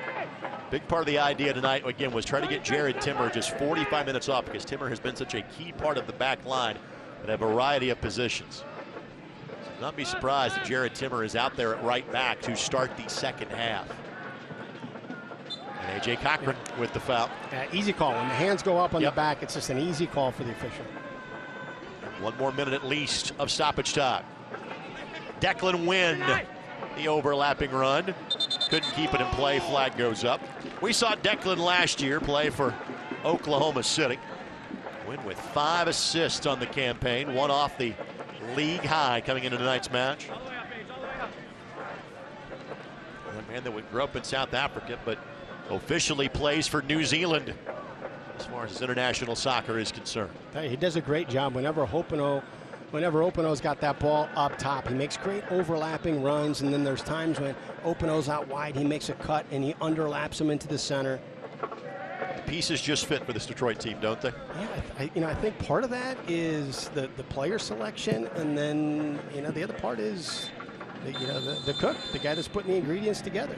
big part of the idea tonight, again, was try to get Jared Timmer just 45 minutes off, because Timmer has been such a key part of the back line at a variety of positions. So do not be surprised if Jared Timmer is out there at right back to start the second half. And A.J. Cochran with the foul. Easy call. When the hands go up on the back, it's just an easy call for the official. 1 more minute at least of stoppage time. Declan Wynn, the overlapping run. Couldn't keep it in play. Flag goes up. We saw Declan last year play for Oklahoma City. Wynn with 5 assists on the campaign. 1 off the league high coming into tonight's match. A man that grew up in South Africa, but officially plays for New Zealand as far as his international soccer is concerned. He does a great job whenever Opino's got that ball up top. He makes great overlapping runs, and then there's times when Opino's out wide, he makes a cut and he underlaps him into the center. The pieces just fit for this Detroit team, don't they? Yeah, I think part of that is the player selection, and then the other part is the cook, the guy that's putting the ingredients together.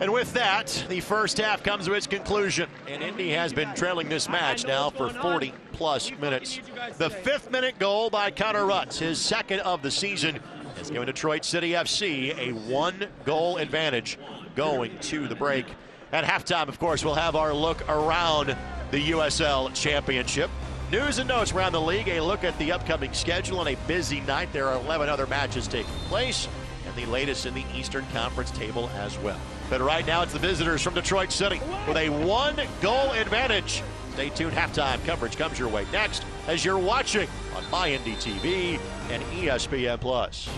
And with that, the first half comes to its conclusion, and Indy has been trailing this match now for 40-plus minutes. The 5th-minute goal by Connor Rutz, his 2nd of the season, has given Detroit City FC a 1-goal advantage going to the break. At halftime, of course, we'll have our look around the USL Championship. News and notes around the league, a look at the upcoming schedule on a busy night. There are 11 other matches taking place, and the latest in the Eastern Conference table as well. But right now, it's the visitors from Detroit City with a 1-goal advantage. Stay tuned. Halftime coverage comes your way next as you're watching on MyNDTV and ESPN+.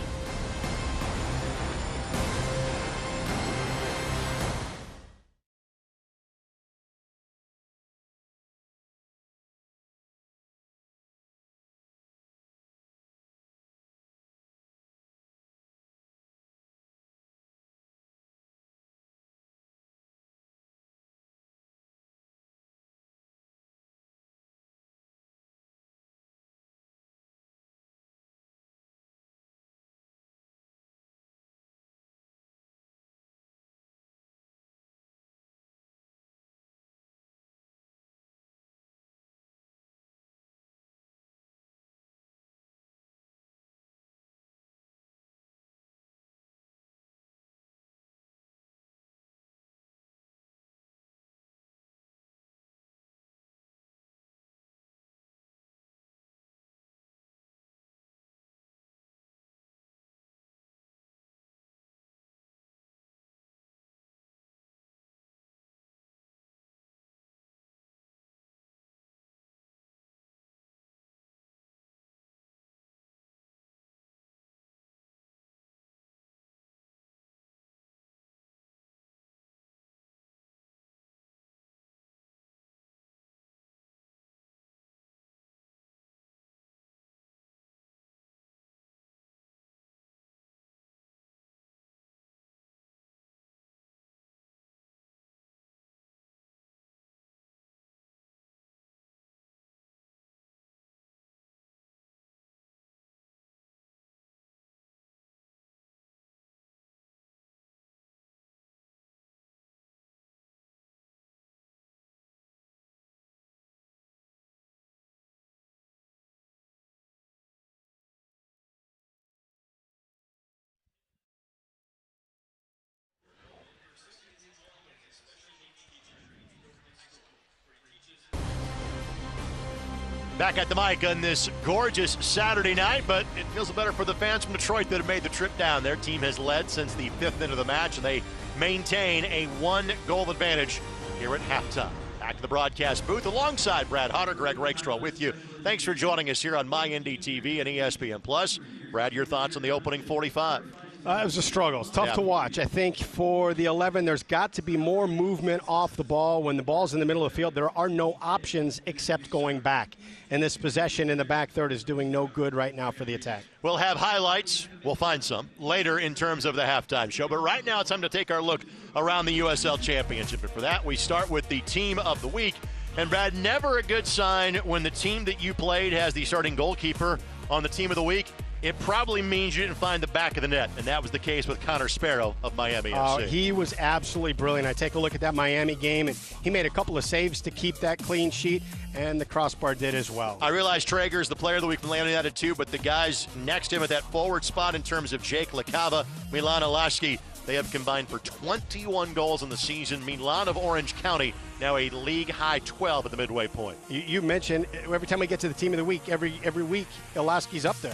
Back at the mic on this gorgeous Saturday night, but it feels better for the fans from Detroit that have made the trip down. Their team has led since the 5th minute of the match, and they maintain a 1-goal advantage here at halftime. Back to the broadcast booth alongside Brad Hodder, Greg Rakestraw with you. Thanks for joining us here on MyNDTV and ESPN+. Brad, your thoughts on the opening 45? It was a struggle. It's tough to watch. I think for the 11, there's got to be more movement off the ball. When the ball's in the middle of the field, there are no options except going back. And this possession in the back third is doing no good right now for the attack. We'll have highlights. We'll find some later in terms of the halftime show. But right now, it's time to take our look around the USL Championship. And for that, we start with the team of the week. And Brad, never a good sign when the team that you played has the starting goalkeeper on the team of the week. It probably means you didn't find the back of the net, and that was the case with Connor Sparrow of Miami FC. He was absolutely brilliant. I take a look at that Miami game, and he made a couple of saves to keep that clean sheet, and the crossbar did as well. I realize Traeger's the player of the week from Atlanta United too, but the guys next to him at that forward spot in terms of Jake LaCava, Milan Alaski, they have combined for 21 goals in the season. Milan of Orange County, now a league-high 12 at the midway point. You mentioned every time we get to the team of the week, every week, Alaski's up there.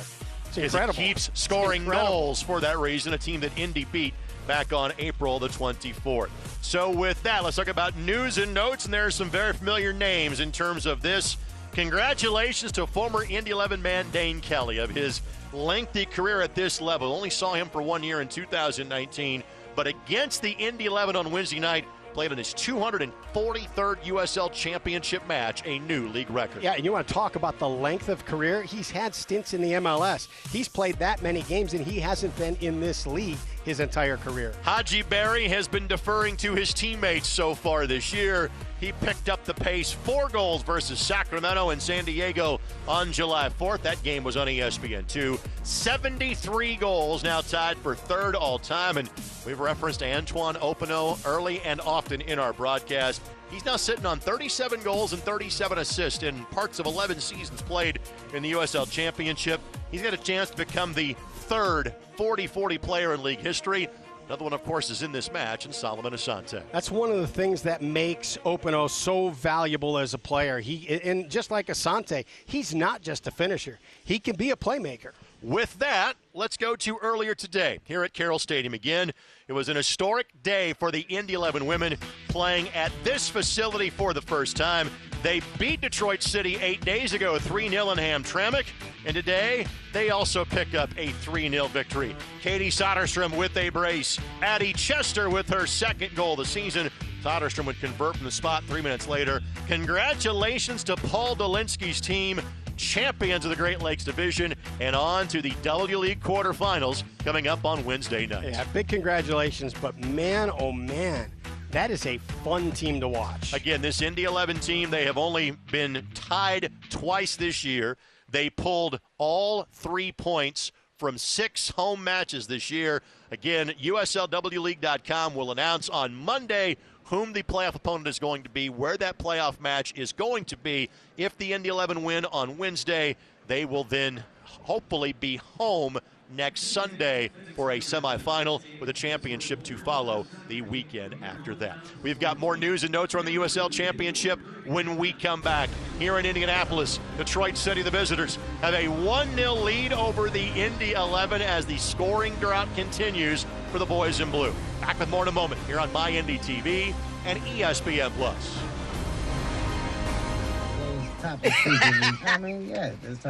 It's incredible. It keeps scoring goals for that reason, a team that Indy beat back on April the 24th. So with that, let's talk about news and notes, and there are some very familiar names in terms of this. Congratulations to former Indy 11 man Dane Kelly of his lengthy career at this level. Only saw him for 1 year in 2019, but against the Indy 11 on Wednesday night, played in his 243rd USL Championship match, a new league record. Yeah, and you want to talk about the length of career? He's had stints in the MLS. He's played that many games, and he hasn't been in this league his entire career. Haji Berry has been deferring to his teammates so far this year. He picked up the pace, 4 goals versus Sacramento and San Diego on July 4th. That game was on ESPN2. 73 goals, now tied for 3rd all-time. And we've referenced Antoine Opino early and often in our broadcast. He's now sitting on 37 goals and 37 assists in parts of 11 seasons played in the USL Championship. He's got a chance to become the 3rd 40-40 player in league history. Another one, of course, is in this match, and Solomon Asante. That's one of the things that makes Openo so valuable as a player. And just like Asante, he's not just a finisher. He can be a playmaker. With that, let's go to earlier today here at Carroll Stadium again. It was an historic day for the Indy 11 women playing at this facility for the first time. They beat Detroit City 8 days ago, 3-0 in Hamtramck, and today they also pick up a 3-0 victory. Katie Soderstrom with a brace. Addie Chester with her second goal of the season. Soderstrom would convert from the spot 3 minutes later. Congratulations to Paul Dolinsky's team, champions of the Great Lakes Division, and on to the W League quarterfinals coming up on Wednesday night. Yeah, big congratulations, but man, oh man, that is a fun team to watch. Again, this Indy 11 team, they have only been tied twice this year. They pulled all 3 points from 6 home matches this year. Again, USLWleague.com will announce on Monday whom the playoff opponent is going to be, where that playoff match is going to be. If the Indy 11 win on Wednesday, they will then hopefully be home next Sunday for a semifinal with a championship to follow the weekend after that. We've got more news and notes on the USL Championship when we come back. Here in Indianapolis, Detroit City, the visitors, have a 1-0 lead over the Indy 11 as the scoring drought continues for the boys in blue. Back with more in a moment here on My Indy TV and ESPN+. I mean, yeah, it's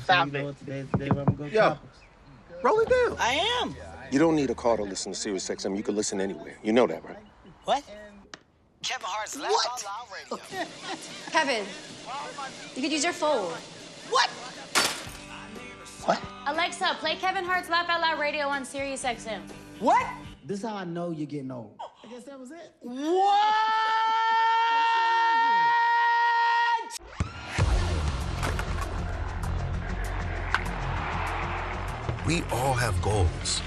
time about today when we go topics. Roll it down. I am. You don't need a car to listen to Sirius XM. You can listen anywhere. You know that, right? What? Kevin Hart's Laugh Out Loud Radio. Kevin, you could use your phone. What? What? Alexa, play Kevin Hart's Laugh Out Loud Radio on Sirius XM. What? This is how I know you're getting old. I guess that was it. What? We all have goals.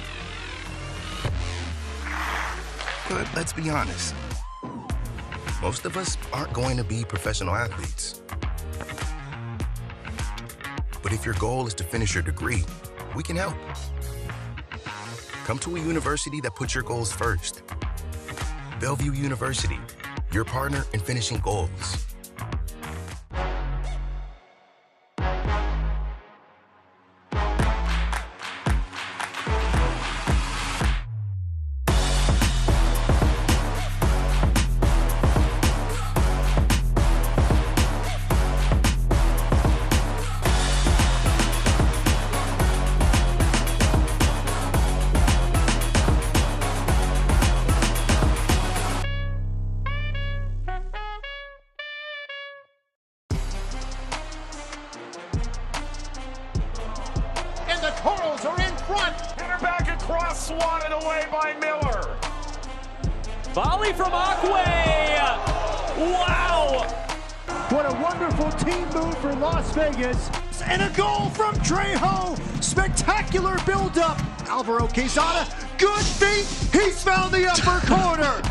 But let's be honest. Most of us aren't going to be professional athletes. But if your goal is to finish your degree, we can help. Come to a university that puts your goals first. Bellevue University, your partner in finishing goals. Volley from Aquay! Wow! What a wonderful team move for Las Vegas. And a goal from Trejo. Spectacular build-up. Alvaro Quezada, good feet. He's found the upper corner.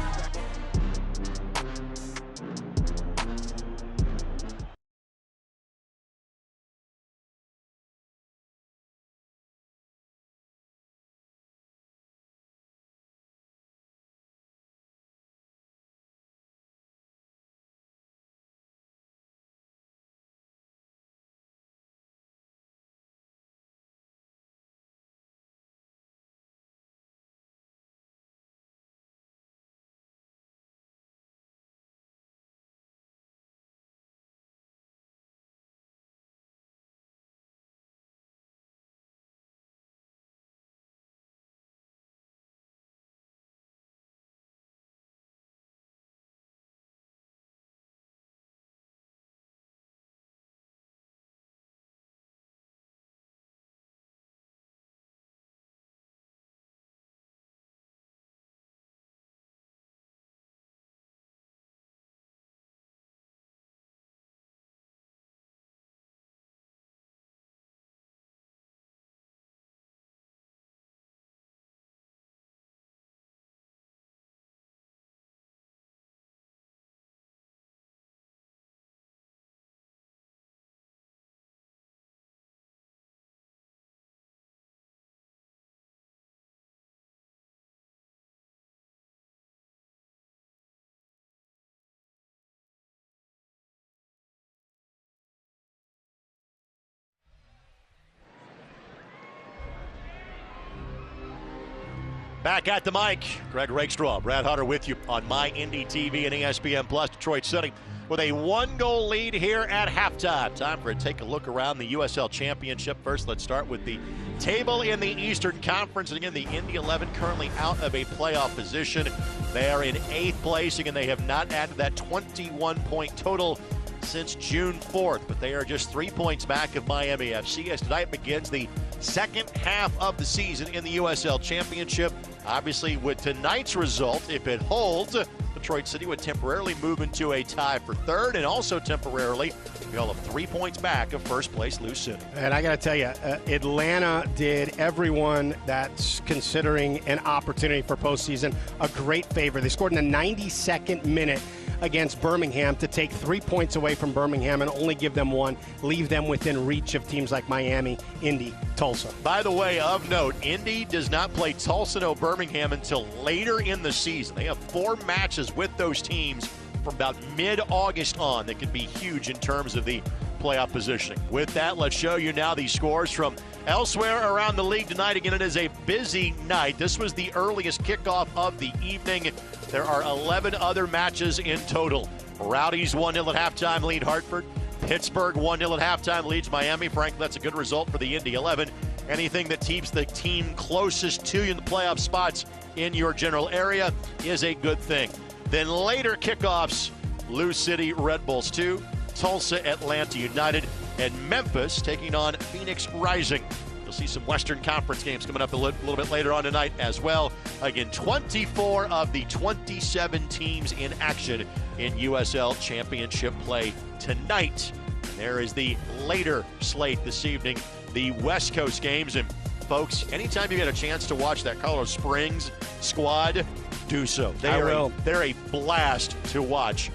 Back at the mic, Greg Rakestraw, Brad Hutter with you on My Indy TV and ESPN Plus. Detroit City with a 1-goal lead here at halftime. Time for a take a look around the USL Championship. First, let's start with the table in the Eastern Conference. And again, the Indy 11 currently out of a playoff position. They are in 8th place. Again, they have not added that 21-point total since June 4th, but they are just 3 points back of Miami FC as tonight begins the second half of the season in the USL Championship. Obviously, with tonight's result, if it holds, Detroit City would temporarily move into a tie for third and also temporarily be all of 3 points back of first place Lou City. And I got to tell you, Atlanta did everyone that's considering an opportunity for postseason a great favor. They scored in the 92nd minute against Birmingham to take 3 points away from Birmingham and only give them one, leave them within reach of teams like Miami, Indy, Tulsa. By the way, of note, Indy does not play Tulsa or Birmingham until later in the season. They have 4 matches with those teams from about mid-August on that could be huge in terms of the playoff positioning. With that, let's show you now the scores from elsewhere around the league tonight. Again, it is a busy night. This was the earliest kickoff of the evening. There are 11 other matches in total. Rowdies 1-0 at halftime lead Hartford. Pittsburgh 1-0 at halftime leads Miami. Frankly, that's a good result for the Indy 11. Anything that keeps the team closest to you in the playoff spots in your general area is a good thing. Then later kickoffs, Lou City Red Bulls 2, Tulsa Atlanta United, and Memphis taking on Phoenix Rising. You'll see some Western Conference games coming up a little bit later on tonight as well. Again, 24 of the 27 teams in action in USL Championship play tonight. And there is the later slate this evening, the West Coast games. And folks, anytime you get a chance to watch that Colorado Springs squad, do so. They're a blast to watch.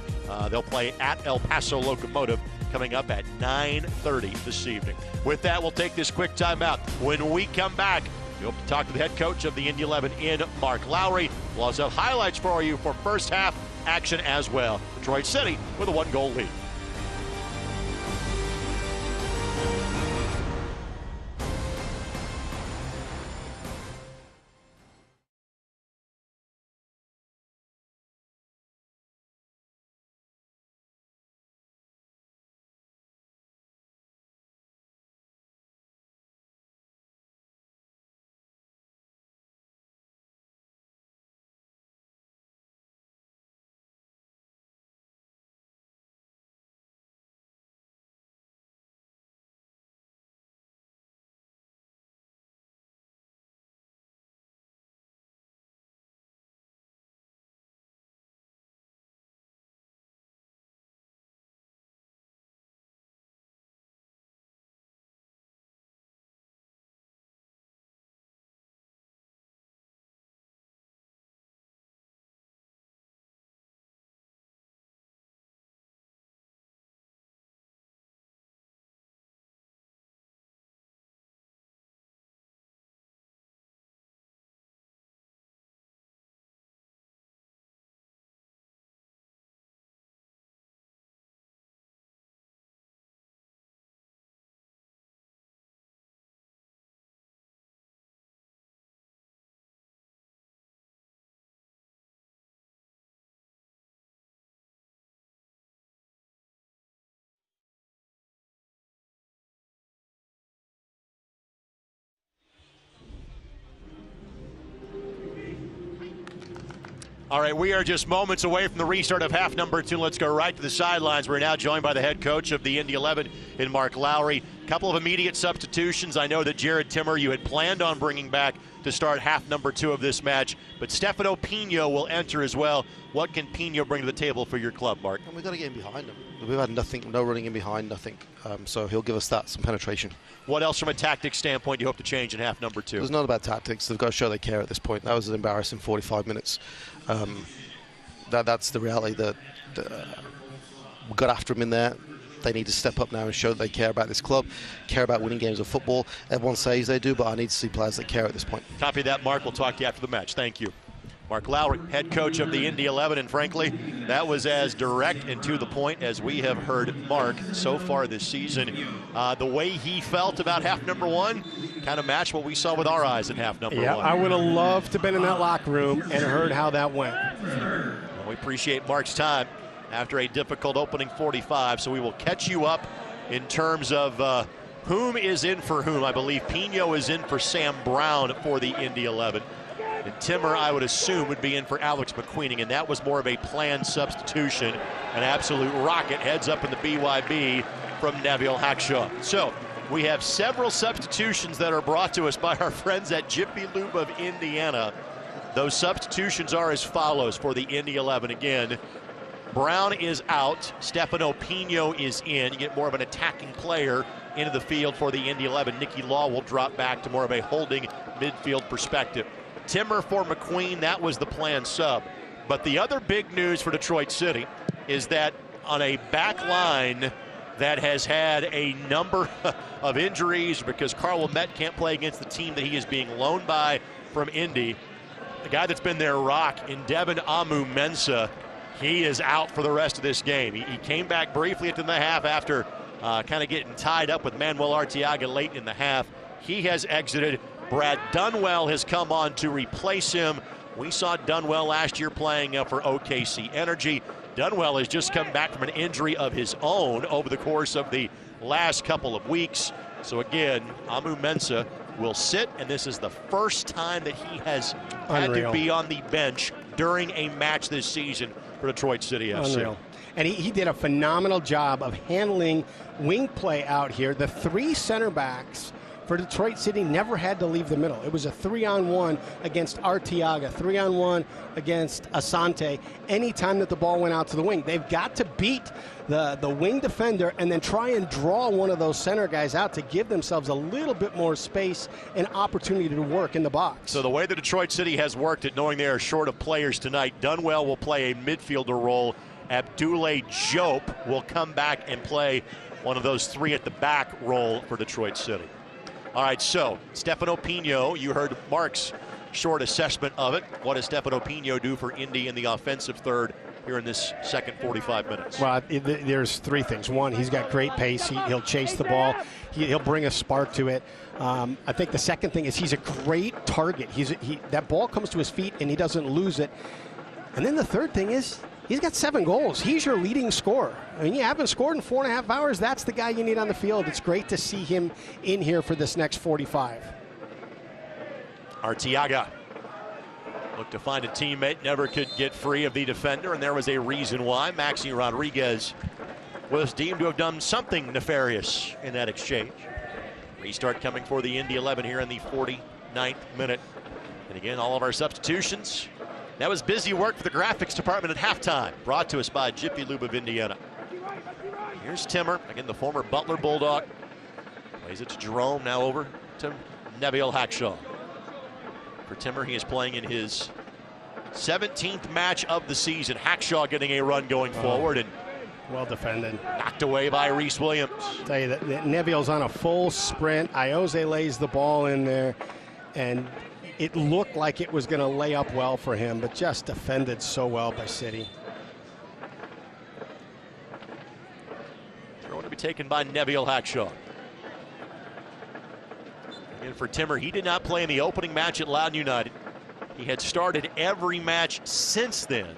They'll play at El Paso Locomotive coming up at 9:30 this evening. With that, we'll take this quick timeout. When we come back, we hope to talk to the head coach of the Indy 11 in Mark Lowry. We'll also have highlights for you for first half action as well. Detroit City with a 1-goal lead. All right, we are just moments away from the restart of half number 2. Let's go right to the sidelines. We're now joined by the head coach of the Indy 11 in Mark Lowry. A couple of immediate substitutions. I know that Jared Timmer you had planned on bringing back to start half number 2 of this match, but Stefano Pino will enter as well. What can Pino bring to the table for your club, Mark? And we've got to get in behind him. We've had nothing, no running in behind, nothing. So he'll give us some penetration. What else from a tactics standpoint do you hope to change in half number 2? It's not about tactics. They've got to show they care at this point. That was an embarrassing 45 minutes. That's the reality that we got after them in there. They need to step up now and show that they care about this club, care about winning games of football. Everyone says they do, but I need to see players that care at this point. Copy that, Mark. We'll talk to you after the match. Thank you. Mark Lowry, head coach of the Indy 11, and frankly, that was as direct and to the point as we have heard Mark so far this season. The way he felt about half number one kind of matched what we saw with our eyes in half number one. Yeah, I would have loved to have been in that locker room and heard how that went. Well, we appreciate Mark's time after a difficult opening 45, so we will catch you up in terms of whom is in for whom. I believe Pino is in for Sam Brown for the Indy 11. And Timmer, I would assume, would be in for Alex McQueening, and that was more of a planned substitution. An absolute rocket heads up in the BYB from Neville Hackshaw. So we have several substitutions that are brought to us by our friends at Jiffy Lube of Indiana. Those substitutions are as follows for the Indy 11. Again, Brown is out. Stefano Pino is in. You get more of an attacking player into the field for the Indy 11. Nicky Law will drop back to more of a holding midfield perspective. Timmer for McQueen, that was the planned sub. But the other big news for Detroit City is that on a back line that has had a number of injuries because Carl Lamette can't play against the team that he is being loaned by from Indy, the guy that's been their rock in Devin Amu-Mensah, he is out for the rest of this game. He came back briefly at the half after kind of getting tied up with Manuel Arteaga late in the half. He has exited. Brad Dunwell has come on to replace him. We saw Dunwell last year playing for OKC Energy. Dunwell has just come back from an injury of his own over the course of the last couple of weeks. So again, Amu-Mensah will sit, and this is the first time that he has had to be on the bench during a match this season for Detroit City FC. Unreal. And he did a phenomenal job of handling wing play out here. The three center backs for Detroit City never had to leave the middle. It was a 3-on-1 against Arteaga, 3-on-1 against Asante anytime that the ball went out to the wing. They've got to beat the wing defender and then try and draw one of those center guys out to give themselves a little bit more space and opportunity to work in the box. So the way that Detroit City has worked it, knowing they are short of players tonight, Dunwell will play a midfielder role. Abdoulaye Diop will come back and play one of those three at the back role for Detroit City. All right, so Stefano Pino, you heard Mark's short assessment of it. What does Stefano Pino do for Indy in the offensive third here in this second 45 minutes? Well, there's three things. One, he's got great pace. He'll chase the ball. He'll bring a spark to it. I think the second thing is he's a great target. That ball comes to his feet and he doesn't lose it. And then the third thing is he's got 7 goals. He's your leading scorer. I mean, you haven't scored in 4.5 hours. That's the guy you need on the field. It's great to see him in here for this next 45. Arteaga looked to find a teammate, never could get free of the defender, and there was a reason why. Maxi Rodriguez was deemed to have done something nefarious in that exchange. Restart coming for the Indy 11 here in the 49th minute. And again, all of our substitutions. That was busy work for the graphics department at halftime, brought to us by Jiffy Lube of Indiana. Here's Timmer, again the former Butler Bulldog. Plays it to Jerome, now over to Neville Hackshaw. For Timmer, he is playing in his 17th match of the season. Hackshaw getting a run going forward, and well defended. Knocked away by Reese Williams. I'll tell you that Neville's on a full sprint. Iose lays the ball in there, and it looked like it was going to lay up well for him, but just defended so well by City. Throw to be taken by Neville Hackshaw. And for Timmer, he did not play in the opening match at Loudoun United. He had started every match since then.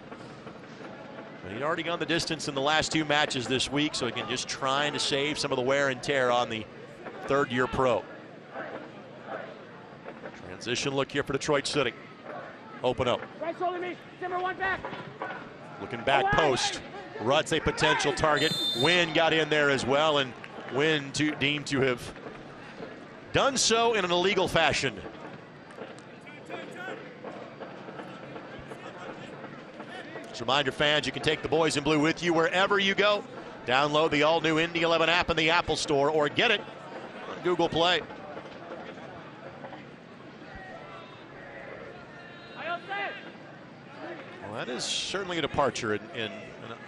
But he'd already gone the distance in the last 2 matches this week, so again, just trying to save some of the wear and tear on the third-year pro. Transition look here for Detroit City. Open up. Looking back post. Rutt's a potential target. Wynn got in there as well, and Wynn deemed to have done so in an illegal fashion. Just remind your fans you can take the boys in blue with you wherever you go. Download the all-new Indy 11 app in the Apple Store or get it on Google Play. Well, that is certainly a departure, and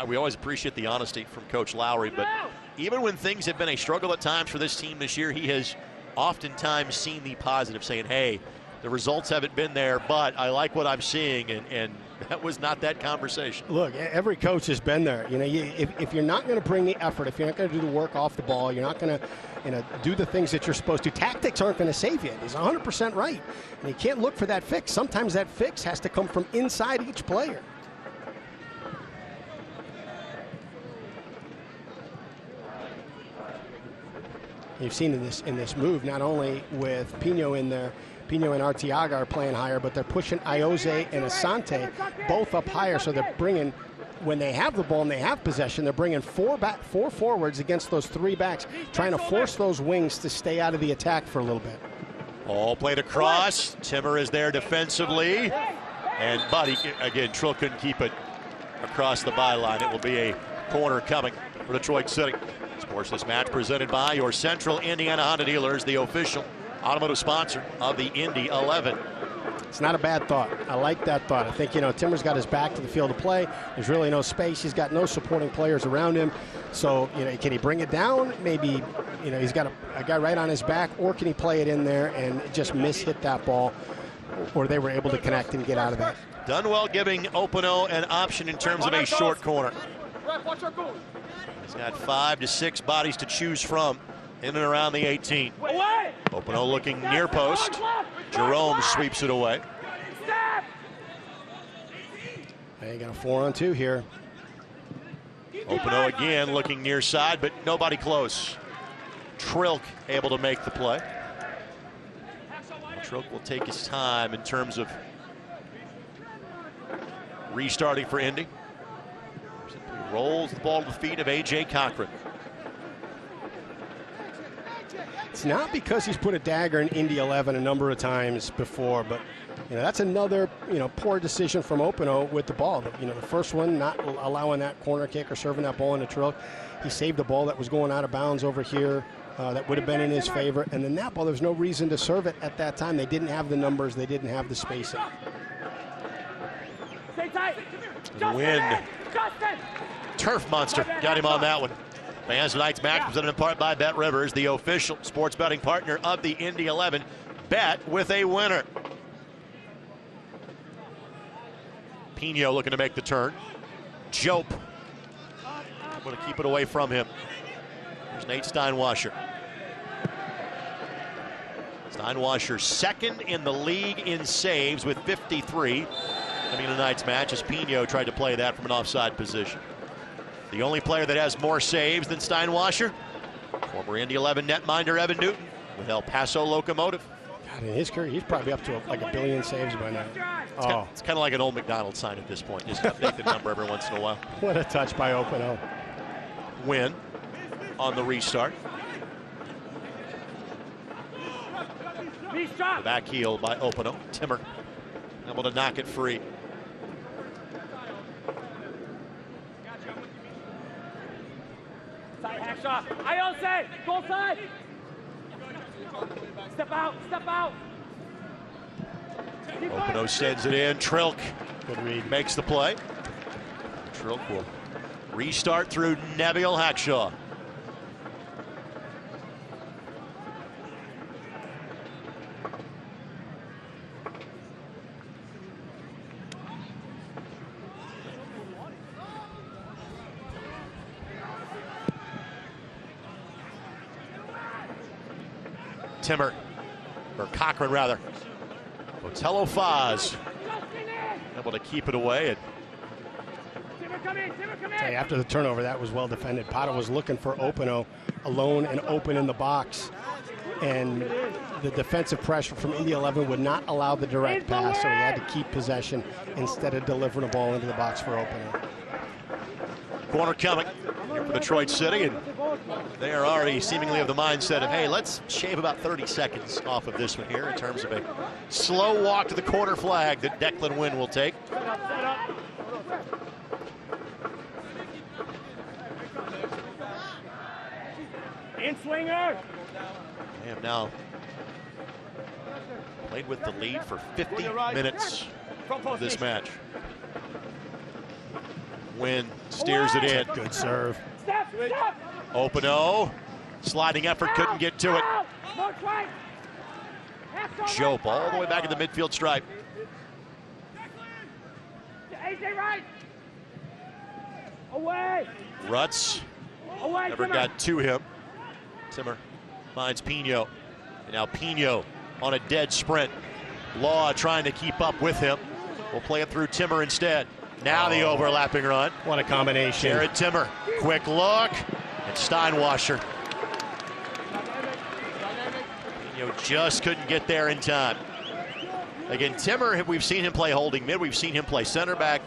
we always appreciate the honesty from Coach Lowry, but even when things have been a struggle at times for this team this year, he has oftentimes seen the positive, saying, hey, The results haven't been there, but I like what I'm seeing, and that was not that conversation. Look, every coach has been there. You know, if you're not going to bring the effort, if you're not going to do the work off the ball, you're not going to do the things that you're supposed to. Tactics aren't going to save you. He's 100% right. And you can't look for that fix. Sometimes that fix has to come from inside each player. You've seen in this move, not only with Pino in there, Pino and Arteaga are playing higher, but they're pushing Ayoze and Asante both up higher, so they're bringing, when they have the ball and they have possession, they're bringing four forwards against those 3 backs, trying to force those wings to stay out of the attack for a little bit. All played across. Timmer is there defensively. And Buddy, again, Trill couldn't keep it across the byline. It will be a corner coming for Detroit City. Sports this match presented by your Central Indiana Honda dealers, the official automotive sponsor of the Indy 11. It's not a bad thought. I like that thought. I think, Timmer's got his back to the field of play. There's really no space. He's got no supporting players around him. So, can he bring it down? Maybe, he's got a guy right on his back, or can he play it in there and just miss-hit that ball, or they were able to connect and get out of that. Dunwell giving Opino an option in terms of a short corner. He's got 5 to 6 bodies to choose from in and around the 18. Opino looking near post. Jerome sweeps it away. They got a 4-on-2 here. Opino again looking near side, but nobody close. Trilk able to make the play. Trilk will take his time in terms of restarting for Indy. Simply rolls the ball to the feet of A.J. Cochran. It's not because he's put a dagger in Indy 11 a number of times before, but that's another poor decision from Opino with the ball. The first one, not allowing that corner kick or serving that ball into Trilk. He saved the ball that was going out of bounds over here. That would have been in his favor. And then that ball, there's no reason to serve it at that time. They didn't have the numbers. They didn't have the spacing. Win. Turf Monster got him on that one. Fans tonight's match presented in part by Bet Rivers, the official sports betting partner of the Indy 11. Bet with a winner. Pino looking to make the turn. Jope going to keep it away from him. There's Nate Steinwasser. Steinwasser second in the league in saves with 53. Coming in tonight's match as Pino tried to play that from an offside position. The only player that has more saves than Steinwasser, former Indy 11 netminder Evan Newton with El Paso Locomotive. God, in his career, he's probably up to like a billion saves by now. It's kind of like an old McDonald's sign at this point. Just update the number every once in a while. What a touch by Opino. Win on the restart. The back heel by Opino. Timmer able to knock it free. Ayose, go side. Step out, step out. Opino sends it in. Trilk, good read, makes the play. Trilk will restart through Nabil Hackshaw. Timmer, or Cochran rather. Botello Faz able to keep it away. Hey, after the turnover, that was well defended. Pato was looking for Opino alone and open in the box. And the defensive pressure from Indy 11 would not allow the direct pass, so he had to keep possession instead of delivering a ball into the box for Opino. Corner coming here for Detroit City, and they are already seemingly of the mindset of, hey, let's shave about 30 seconds off of this one here in terms of a slow walk to the corner flag that Declan Wynn will take. In swinger. They have now played with the lead for 50 minutes of this match. Wynn steers it in. Good serve. Opino, sliding effort, couldn't get to it. Jope all the way back at the midfield stripe. AJ right. Away. Rutz Away. never got to him. Timmer finds Pino. And now Pino on a dead sprint. Law trying to keep up with him. We'll play it through Timmer instead. Now the overlapping run. What a combination. Jared Timmer, quick look, and Steinwasser. Pino just couldn't get there in time. Again, Timmer, we've seen him play holding mid, we've seen him play center back.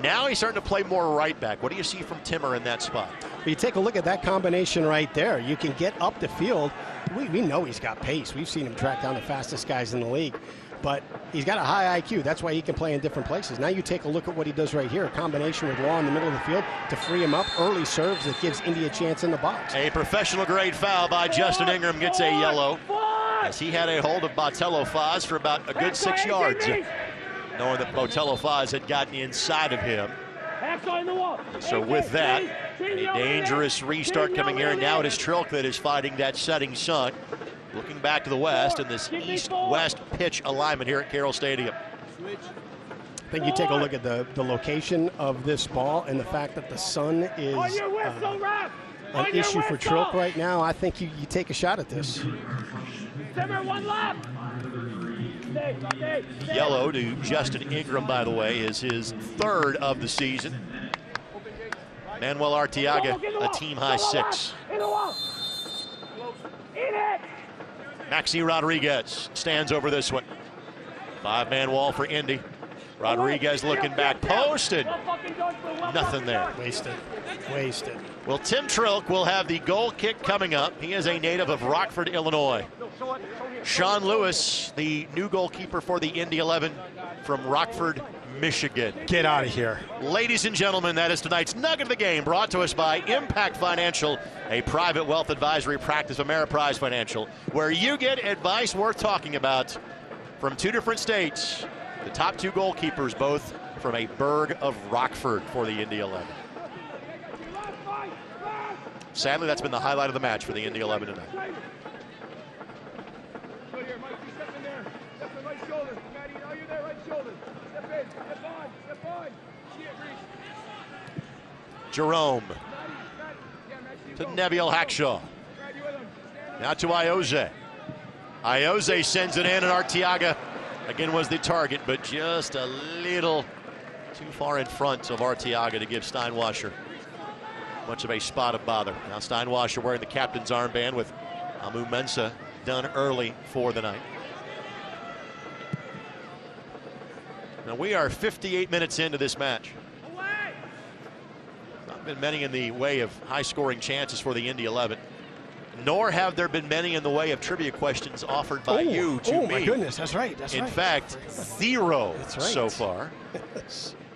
Now he's starting to play more right back. What do you see from Timmer in that spot? You take a look at that combination right there. You can get up the field. We know he's got pace. We've seen him track down the fastest guys in the league. But he's got a high IQ. That's why he can play in different places. Now you take a look at what he does right here. A combination with Law in the middle of the field to free him up. Early serves that gives Indy a chance in the box. A professional grade foul by Justin Ingram gets a yellow, as he had a hold of Botello Foz for about a good 6 yards, knowing that Botello Foz had gotten inside of him. So with that, a dangerous restart coming here. Now it is Trilk that is fighting that setting sun. Looking back to the west in this east-west pitch alignment here at Carroll Stadium. I think you take a look at the location of this ball and the fact that the sun is an issue for Trilk right now. I think you take a shot at this. Yellow to Justin Ingram, by the way, is his 3rd of the season. Manuel Arteaga, a team-high 6. Maxi Rodriguez stands over this one. 5-man wall for Indy. Rodriguez looking back post, and nothing there. Wasted. Well, Tim Trilk will have the goal kick coming up. He is a native of Rockford, Illinois. Sean Lewis, the new goalkeeper for the Indy 11 from Rockford, Michigan. Get out of here. Ladies and gentlemen, that is tonight's Nugget of the Game, brought to us by Impact Financial, a private wealth advisory practice of Ameriprise Financial, where you get advice worth talking about from 2 different states. The top 2 goalkeepers, both from a burg of Rockford for the Indy 11. Sadly, that's been the highlight of the match for the Indy 11 tonight. Jerome to Neville Hackshaw. Now to Ioze. Ioze sends it in, and Arteaga again was the target, but just a little too far in front of Arteaga to give Steinwasser much of a spot of bother. Now Steinwasser wearing the captain's armband with Amu Mensah done early for the night. Now we are 58 minutes into this match. Not been many in the way of high-scoring chances for the Indy 11, nor have there been many in the way of trivia questions offered by you to me. Oh my goodness, that's right. In fact, 0 so far.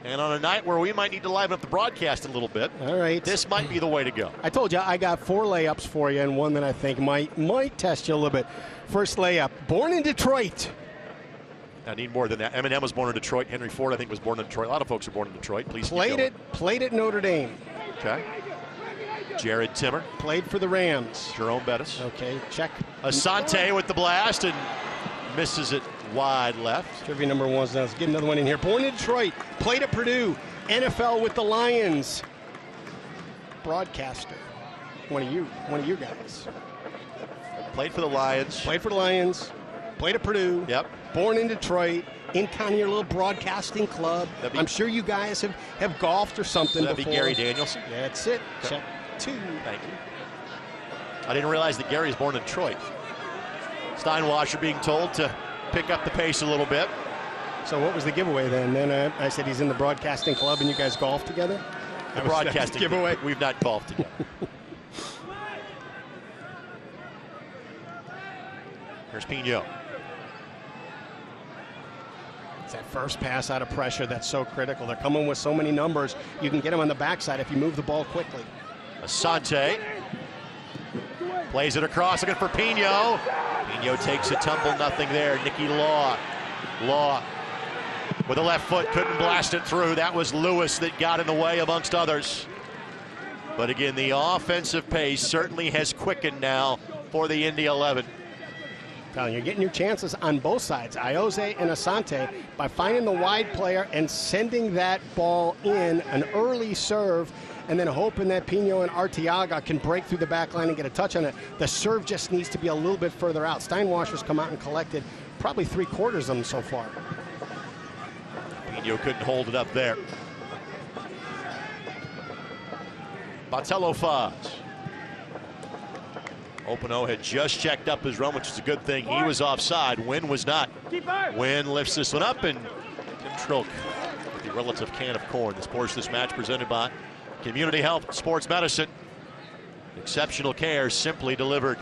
And on a night where we might need to liven up the broadcast a little bit, all right, this might be the way to go. I told you I got 4 layups for you, and one that I think might test you a little bit. First layup, born in Detroit. I need more than that. Eminem was born in Detroit. Henry Ford, I think, was born in Detroit. A lot of folks are born in Detroit. Please played at Notre Dame. Okay. Jared Timmer. Played for the Rams. Jerome Bettis. Okay, check. Asante with the blast and misses it wide left. Trivia number 1. Now let's get another one in here. Born in Detroit. Played at Purdue. NFL with the Lions. Broadcaster. One of you guys. Played for the Lions. Played for the Lions. Played at Purdue. Yep. Born in Detroit. In kind of your little broadcasting club. I'm sure you guys have golfed or something before. That'd be Gary Danielson. That's it. Okay. Check 2. Thank you. I didn't realize that Gary's born in Detroit. Steinwasser being told to pick up the pace a little bit. So what was the giveaway then? Then I said he's in the broadcasting club and you guys golf together? The broadcasting giveaway? We've not golfed together. Here's Pino. It's that first pass out of pressure that's so critical. They're coming with so many numbers. You can get them on the backside if you move the ball quickly. Asante plays it across, looking for Pino. Pino takes a tumble, nothing there. Nicky Law. Law with the left foot, couldn't blast it through. That was Lewis that got in the way amongst others. But again, the offensive pace certainly has quickened now for the Indy 11. You're getting your chances on both sides, Ayoze and Asante, by finding the wide player and sending that ball in, an early serve, and then hoping that Pino and Arteaga can break through the back line and get a touch on it. The serve just needs to be a little bit further out. Steinwasser's come out and collected probably 3/4 of them so far. Pino couldn't hold it up there. Botello Foz. Openo had just checked up his run, which is a good thing. He was offside. Wynn was not. Wynn lifts this one up, and Tim Trilk with the relative can of corn. This portion of this match presented by Community Health Sports Medicine. Exceptional care simply delivered.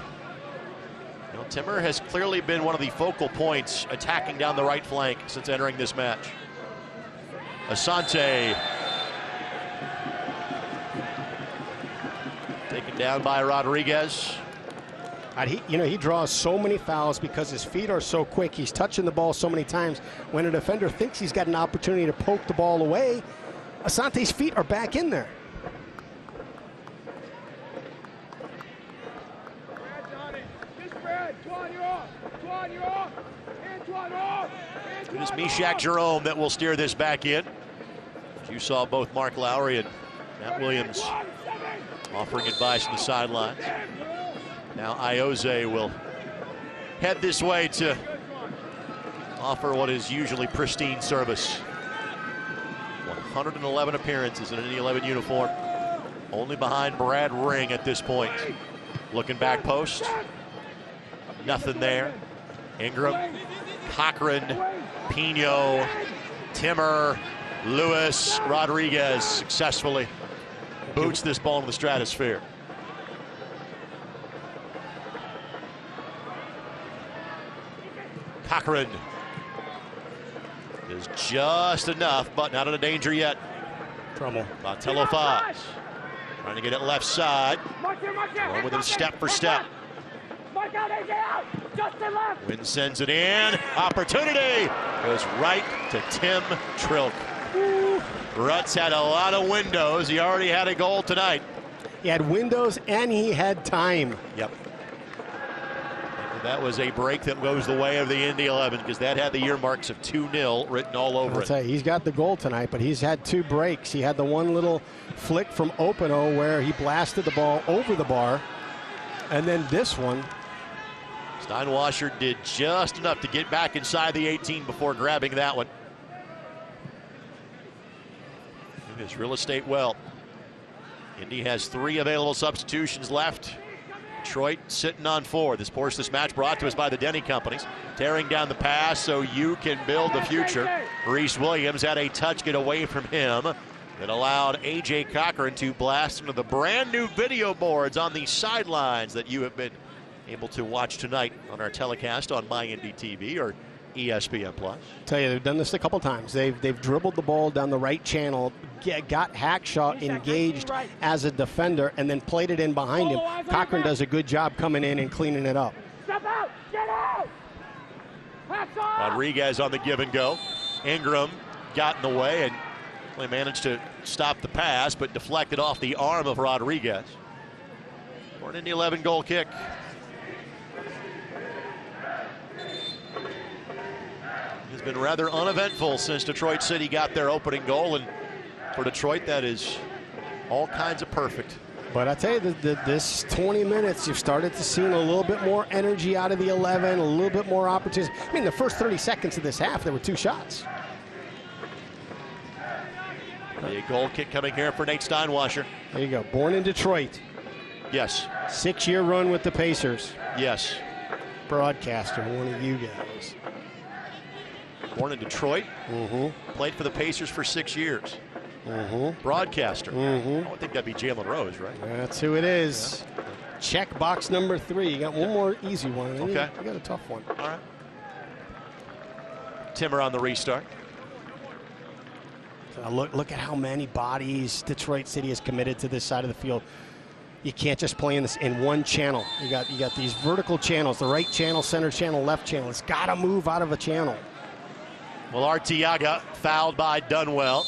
You know, Timmer has clearly been one of the focal points attacking down the right flank since entering this match. Asante. Taken down by Rodriguez. He draws so many fouls because his feet are so quick. He's touching the ball so many times. When a defender thinks he's got an opportunity to poke the ball away, Asante's feet are back in there. It is Meshach Jerome that will steer this back in. You saw both Mark Lowry and Matt Williams offering advice on the sidelines. Now Ayoze will head this way to offer what is usually pristine service. 111 appearances in an Indy 11 uniform. Only behind Brad Ring at this point. Looking back post. Nothing there. Ingram, Cochran, Pino, Timmer, Lewis, Rodriguez successfully boots this ball into the stratosphere. Cochran is just enough, but not in a danger yet. Trouble. Botello Foz trying to get it left side. Going with him step for step. Wynn sends it in. Opportunity goes right to Tim Trilk. Rutz had a lot of windows. He already had a goal tonight. He had windows and he had time. Yep. That was a break that goes the way of the Indy 11 because that had the earmarks of 2-0 written all over it. I'll tell you, he's got the goal tonight, but he's had 2 breaks. He had the one little flick from Openo where he blasted the ball over the bar, and then this one. Steinwasser did just enough to get back inside the 18 before grabbing that one. This real estate well. Indy has 3 available substitutions left. Detroit sitting on 4. This portion of this match brought to us by the Denny Companies. Tearing down the pass so you can build the future. Reese Williams had a touch get away from him that allowed A.J. Cochran to blast into the brand new video boards on the sidelines that you have been able to watch tonight on our telecast on MyIndyTV or ESPN Plus. Tell you, they've done this a couple times. They've dribbled the ball down the right channel, got Hackshaw engaged as a defender, and then played it in behind him. Cochran does a good job coming in and cleaning it up. Step out! Get out! Rodriguez on the give and go. Ingram got in the way and they managed to stop the pass, but deflected off the arm of Rodriguez. For an Indy 11 goal kick. It's been rather uneventful since Detroit City got their opening goal, and for Detroit, that is all kinds of perfect. But I tell you, this 20 minutes, you've started to see a little bit more energy out of the 11, a little bit more opportunity. I mean, the first 30 seconds of this half, there were 2 shots. A goal kick coming here for Nate Steinwasser. There you go. Born in Detroit. Yes. 6-year run with the Pacers. Yes. Broadcaster, one of you guys. Born in Detroit. Mm-hmm. Played for the Pacers for 6 years. Mm-hmm. Broadcaster. Mm-hmm. I would think that'd be Jalen Rose, right? That's who it is. Yeah. Check box number 3. You got one more easy one. Okay. You got a tough one. All right. Timmer on the restart. Look at how many bodies Detroit City has committed to this side of the field. You can't just play in this in one channel. You got these vertical channels, the right channel, center channel, left channel. It's got to move out of a channel. Well, Arteaga fouled by Dunwell.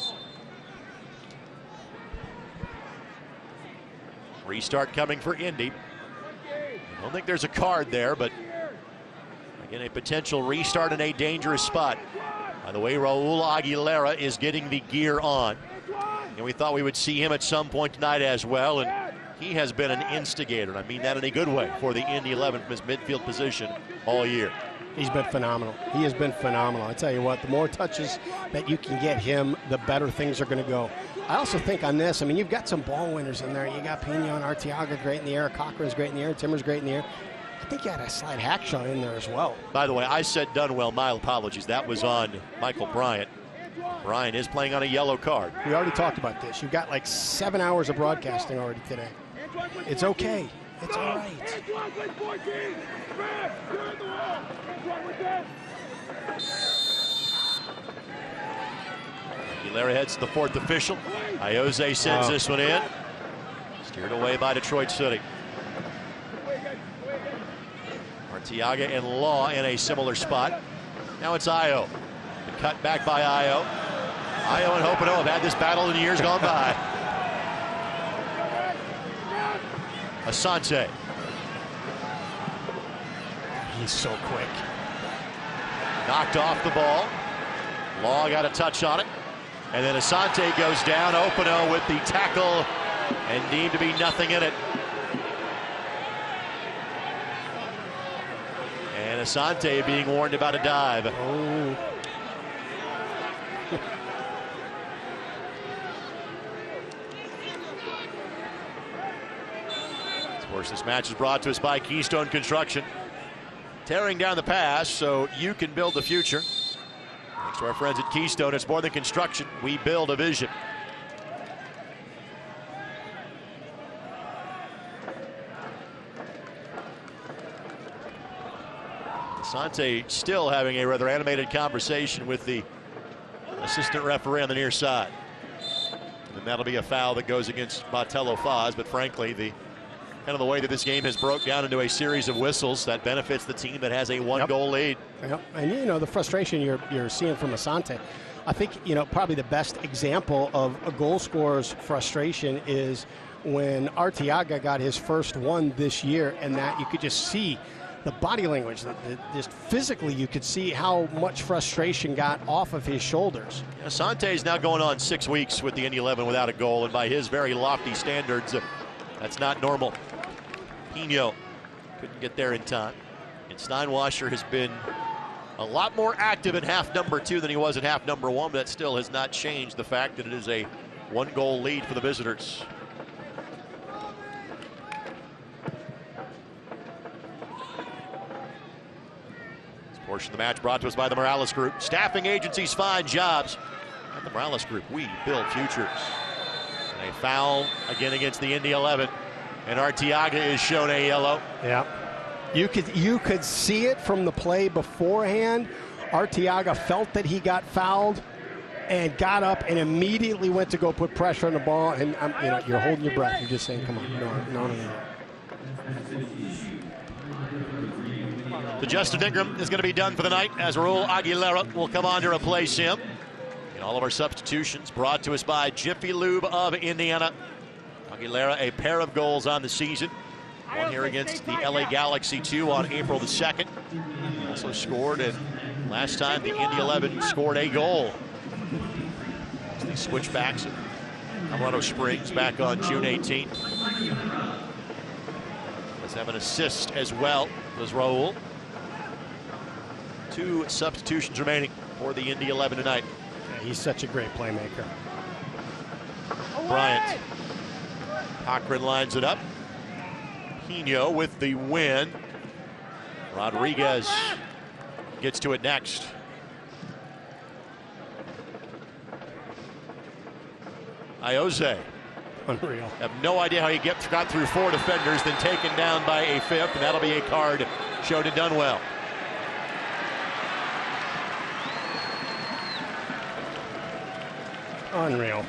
Restart coming for Indy. I don't think there's a card there, but in a potential restart in a dangerous spot. By the way, Raul Aguilera is getting the gear on. And we thought we would see him at some point tonight as well. And he has been an instigator, and I mean that in a good way, for the Indy 11 from his midfield position all year. He's been phenomenal. He has been phenomenal. I tell you what, the more touches that you can get him, the better things are going to go. I also think on this, I mean, you've got some ball winners in there. You got Pino and Arteaga great in the air. Cochran's great in the air. Timmer's great in the air. I think you had a slight Hackshaw in there as well. By the way, I said Dunwell. My apologies. That was on Michael Bryant. Bryant is playing on a yellow card. We already talked about this. You've got like 7 hours of broadcasting already today. It's okay. It's all right. Aguilera heads to the fourth official. Iose sends this one in. Steered away by Detroit City. Arteaga and Law in a similar spot. Now it's Io. The cut back by Io. Io and Hopino have had this battle in years gone by. Asante. He's so quick. Knocked off the ball. Law got a touch on it. And then Asante goes down. Opino with the tackle and deemed to be nothing in it. And Asante being warned about a dive. Oh. Of course, this match is brought to us by Keystone Construction. Tearing down the past so you can build the future. Thanks to our friends at Keystone, it's more than construction. We build a vision. Asante still having a rather animated conversation with the assistant referee on the near side. And that'll be a foul that goes against Botello Foz, but frankly, the kind of the way that this game has broke down into a series of whistles that benefits the team that has a one-goal lead. Yep. And you know, the frustration you're seeing from Asante, I think, you know, probably the best example of a goal scorer's frustration is when Arteaga got his first one this year, and that you could just see the body language, just physically you could see how much frustration got off of his shoulders. Asante is now going on 6 weeks with the Indy 11 without a goal, and by his very lofty standards, that's not normal. Pino couldn't get there in time. And Steinwasser has been a lot more active in half number 2 than he was in half number 1, but that still has not changed the fact that it is a one-goal lead for the visitors. This portion of the match brought to us by the Morales Group. Staffing agencies find jobs. At the Morales Group, we build futures. And a foul again against the Indy 11. And Arteaga is shown a yellow. Yeah. You could see it from the play beforehand. Arteaga felt that he got fouled and got up and immediately went to go put pressure on the ball. And you know, you're holding your breath. You're just saying, come on, no. The Justin Ingram is going to be done for the night as Raul Aguilera will come on to replace him. And all of our substitutions brought to us by Jiffy Lube of Indiana. Aguilera, a pair of goals on the season. One here against the LA Galaxy, 2 on April the 2nd. Also scored, and last time the Indy 11 scored a goal. It's the switchbacks at Colorado Springs back on June 18th. Let's have an assist as well as Raul. 2 substitutions remaining for the Indy 11 tonight. Yeah, he's such a great playmaker. Bryant. Cochran lines it up. Pino with the win. Rodriguez gets to it next. Iose. Unreal. Have no idea how he got through 4 defenders, then taken down by a 5th, and that'll be a card shown to Dunwell. Unreal.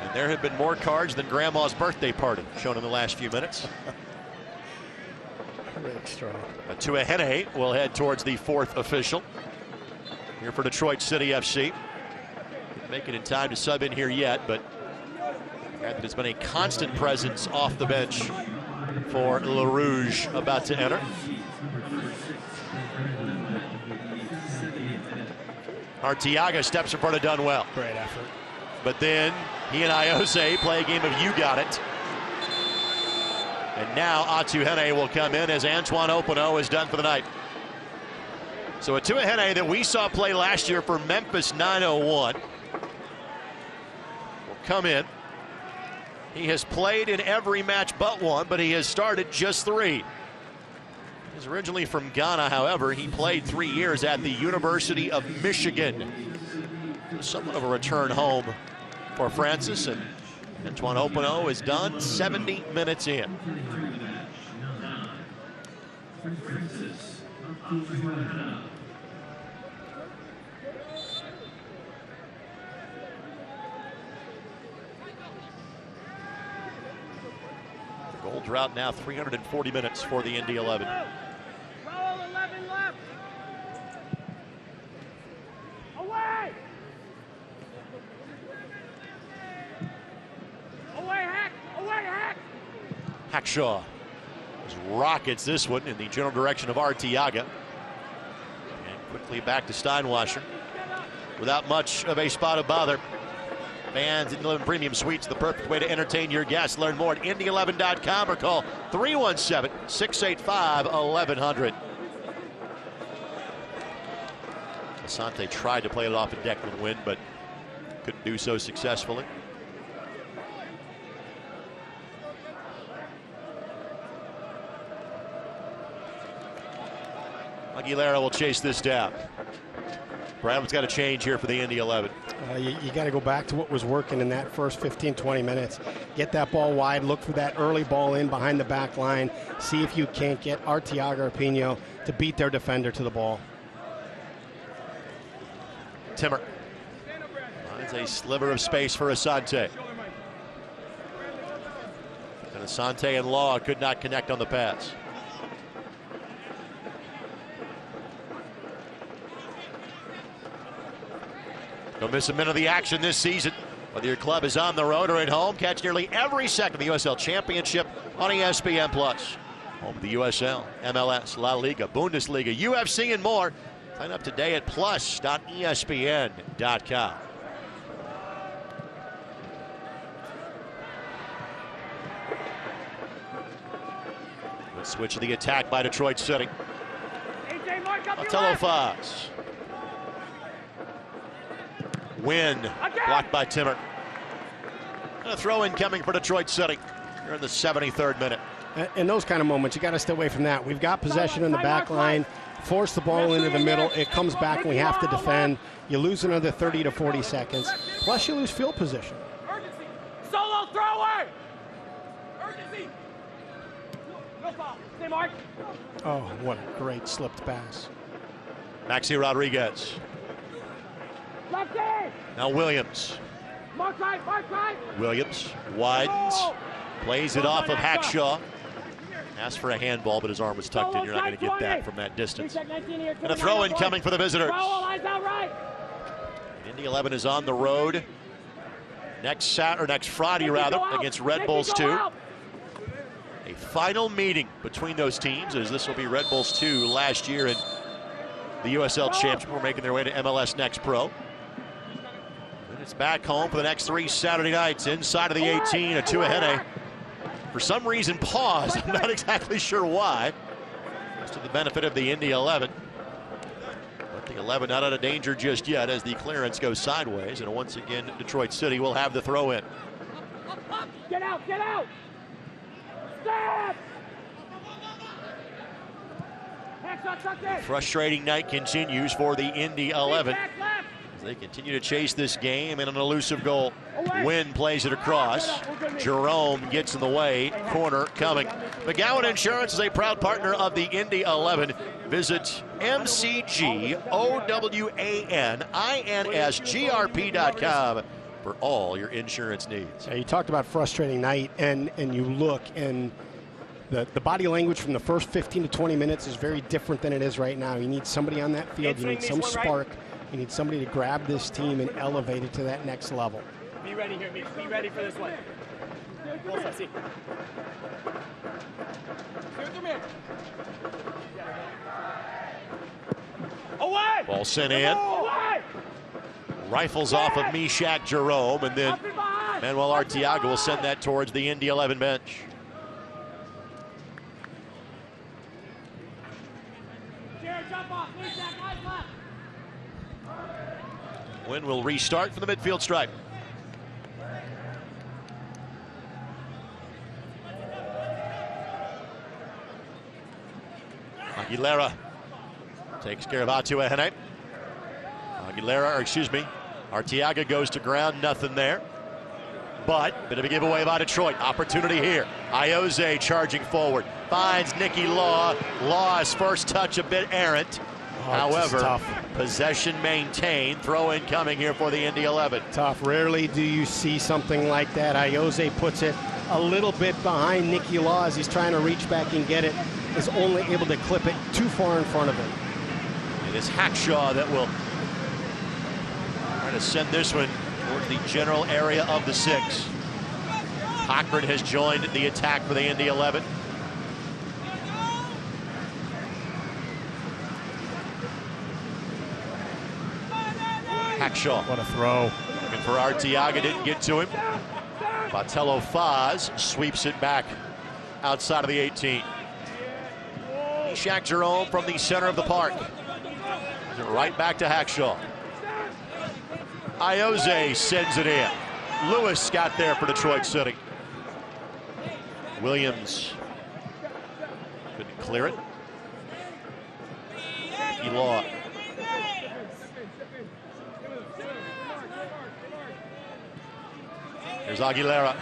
And there have been more cards than Grandma's birthday party shown in the last few minutes. Tuahene will head towards the 4th official here for Detroit City FC. Didn't make it in time to sub in here yet, but that has been a constant presence off the bench for Le Rouge about to enter. Arteaga steps in front of Dunwell. Great effort. But then he and Iose play a game of you got it. And now Atuhene will come in as Antoine Opano is done for the night. So Atuhene that we saw play last year for Memphis 901 will come in. He has played in every match but one, but he has started just 3. He's originally from Ghana, however, he played 3 years at the University of Michigan. Somewhat of a return home for Francis, and Antoine Opano is done 70 minutes in. The goal drought now 340 minutes for the Indy 11. Roll 11 left. Away! Away, Hack! Away, Hack! Hackshaw rockets this one in the general direction of Arteaga. And quickly back to Steinwasser without much of a spot of bother. Fans in 11 Premium Suites, the perfect way to entertain your guests. Learn more at Indy11.com or call 317-685-1100. Asante tried to play it off a Declan win, but couldn't do so successfully. Aguilera will chase this down. Bradwood's got a change here for the Indy 11. You got to go back to what was working in that first 15, 20 minutes. Get that ball wide, look for that early ball in behind the back line. See if you can't get Arteaga or Pino to beat their defender to the ball. Timmer finds a sliver of space for Asante. And Asante and Law could not connect on the pass. Don't miss a minute of the action this season. Whether your club is on the road or at home, catch nearly every second of the USL Championship on ESPN+. Home of the USL, MLS, La Liga, Bundesliga, UFC, and more. Sign up today at plus.espn.com. Good switch to the attack by Detroit City. Otello Fox. Win, blocked by Timmer. And a throw in coming for Detroit City. You're in the 73rd minute. In those kind of moments, you got to stay away from that. We've got possession in the back line. Force the ball into the middle. It comes back and we have to defend. You lose another 30 to 40 seconds. Plus you lose field position. Urgency. Solo thrower. Urgency. No foul. Stay mark. Oh, what a great slipped pass. Maxi Rodriguez. Lefty. Now Williams. Mark right, mark right. Williams widens. Plays it off of Hackshaw. Asked for a handball, but his arm was tucked in. You're not going to get that from that distance. And a throw-in coming for the visitors. Indy 11 is on the road next Friday against Red Bulls 2. A final meeting between those teams, as this will be Red Bulls 2 last year in the USL Championship. We're making their way to MLS Next Pro. And it's back home for the next 3 Saturday nights inside of the 18. Atuhene, for some reason, paused. I'm not exactly sure why. That's to the benefit of the Indy 11. But the 11 not out of danger just yet as the clearance goes sideways. And once again, Detroit City will have the throw in. Get out, get out! Stop! The frustrating night continues for the Indy 11. They continue to chase this game and an elusive goal. Wynn plays it across. Jerome gets in the way. Corner coming. McGowan Insurance is a proud partner of the Indy 11. Visit mcgowaninsgrp.com for all your insurance needs. Yeah, you talked about frustrating night, and you look, and the body language from the first 15 to 20 minutes is very different than it is right now. You need somebody on that field. You need some spark. You need somebody to grab this team and elevate it to that next level. Be ready here, be ready for this one. Come here. Ball sent in. Rifles off of Meshach Jerome, and then Manuel Arteaga will send that towards the Indy 11 bench. Wynn will restart from the midfield stripe. Aguilera takes care of Atuahene. Arteaga goes to ground, nothing there. But, bit of a giveaway by Detroit. Opportunity here. Ioze charging forward. Finds Nicky Law. Law's first touch a bit errant. However, possession maintained. Throw in coming here for the Indy 11. Tough. Rarely do you see something like that. Ioze puts it a little bit behind Nicky Law as he's trying to reach back and get it. Is only able to clip it too far in front of him. It is Hackshaw that will try to send this one towards the general area of the 6. Cochran has joined the attack for the Indy 11. Hackshaw. What a throw. Looking for Arteaga, didn't get to him. Botello Faz sweeps it back outside of the 18. Meshach Jerome from the center of the park. Right back to Hackshaw. Ioze sends it in. Lewis got there for Detroit City. Williams couldn't clear it. Nicky Law. Here's Aguilera.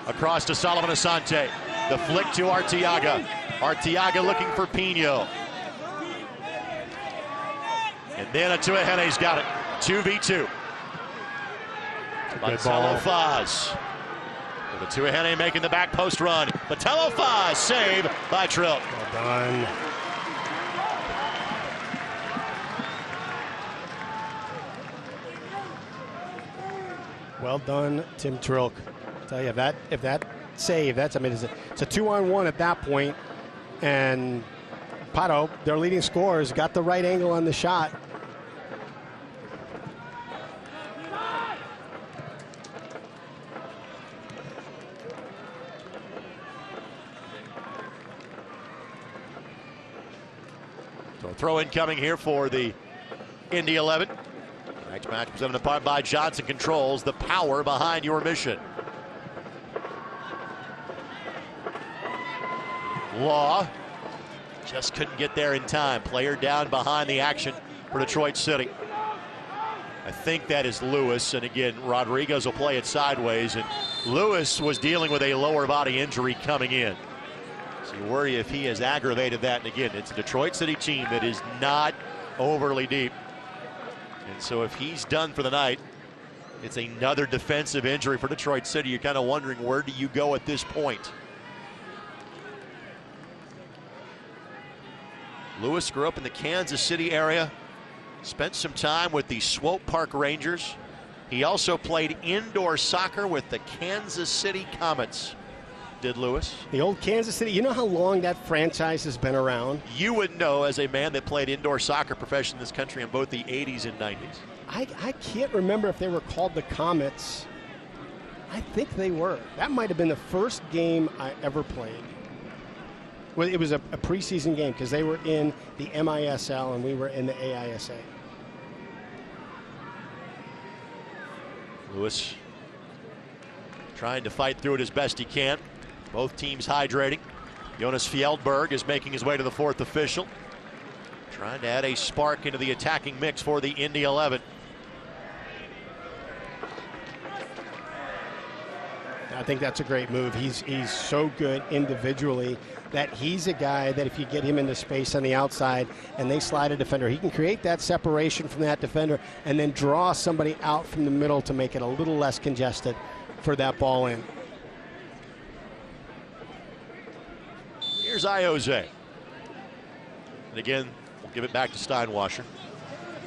Across to Solomon Asante. The flick to Arteaga. Arteaga looking for Pino. And then Atuahene's got it. 2v2. Botello Faz. Atuahene making the back post run. Botello Faz, save by Trilk. Well done. Well done, Tim Trilk. I tell you, if that save, it's a 2-on-1 at that point, and Pato, their leading scorer, has got the right angle on the shot. So throw in coming here for the Indy 11. Next match presented by Johnson Controls, the power behind your mission. Law just couldn't get there in time. Player down behind the action for Detroit City. I think that is Lewis, and again, Rodriguez will play it sideways, and Lewis was dealing with a lower body injury coming in. So you worry if he has aggravated that, and again, it's a Detroit City team that is not overly deep. And so if he's done for the night, it's another defensive injury for Detroit City. You're kind of wondering, where do you go at this point? Lewis grew up in the Kansas City area, spent some time with the Swope Park Rangers. He also played indoor soccer with the Kansas City Comets. Did Lewis? The old Kansas City, you know how long that franchise has been around? You would know as a man that played indoor soccer profession in this country in both the 80s and 90s. I can't remember if they were called the Comets. I think they were. That might have been the first game I ever played. Well, it was a preseason game because they were in the MISL and we were in the AISA. Lewis trying to fight through it as best he can. Both teams hydrating. Jonas Fjällberg is making his way to the 4th official. Trying to add a spark into the attacking mix for the Indy 11. I think that's a great move. He's so good individually that he's a guy that if you get him into space on the outside and they slide a defender, he can create that separation from that defender and then draw somebody out from the middle to make it a little less congested for that ball in. Here's Ioze. And again, we'll give it back to Steinwasser.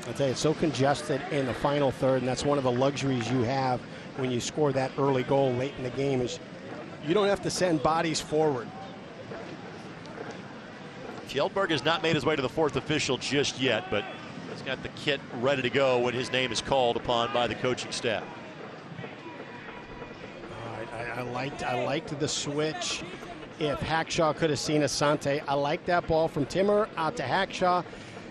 I'll tell you, it's so congested in the final third, and that's one of the luxuries you have when you score that early goal late in the game, is you don't have to send bodies forward. Fjällberg has not made his way to the 4th official just yet, but He's got the kit ready to go when his name is called upon by the coaching staff. I liked the switch. If Hackshaw could have seen Asante, I like that ball from Timmer out to Hackshaw.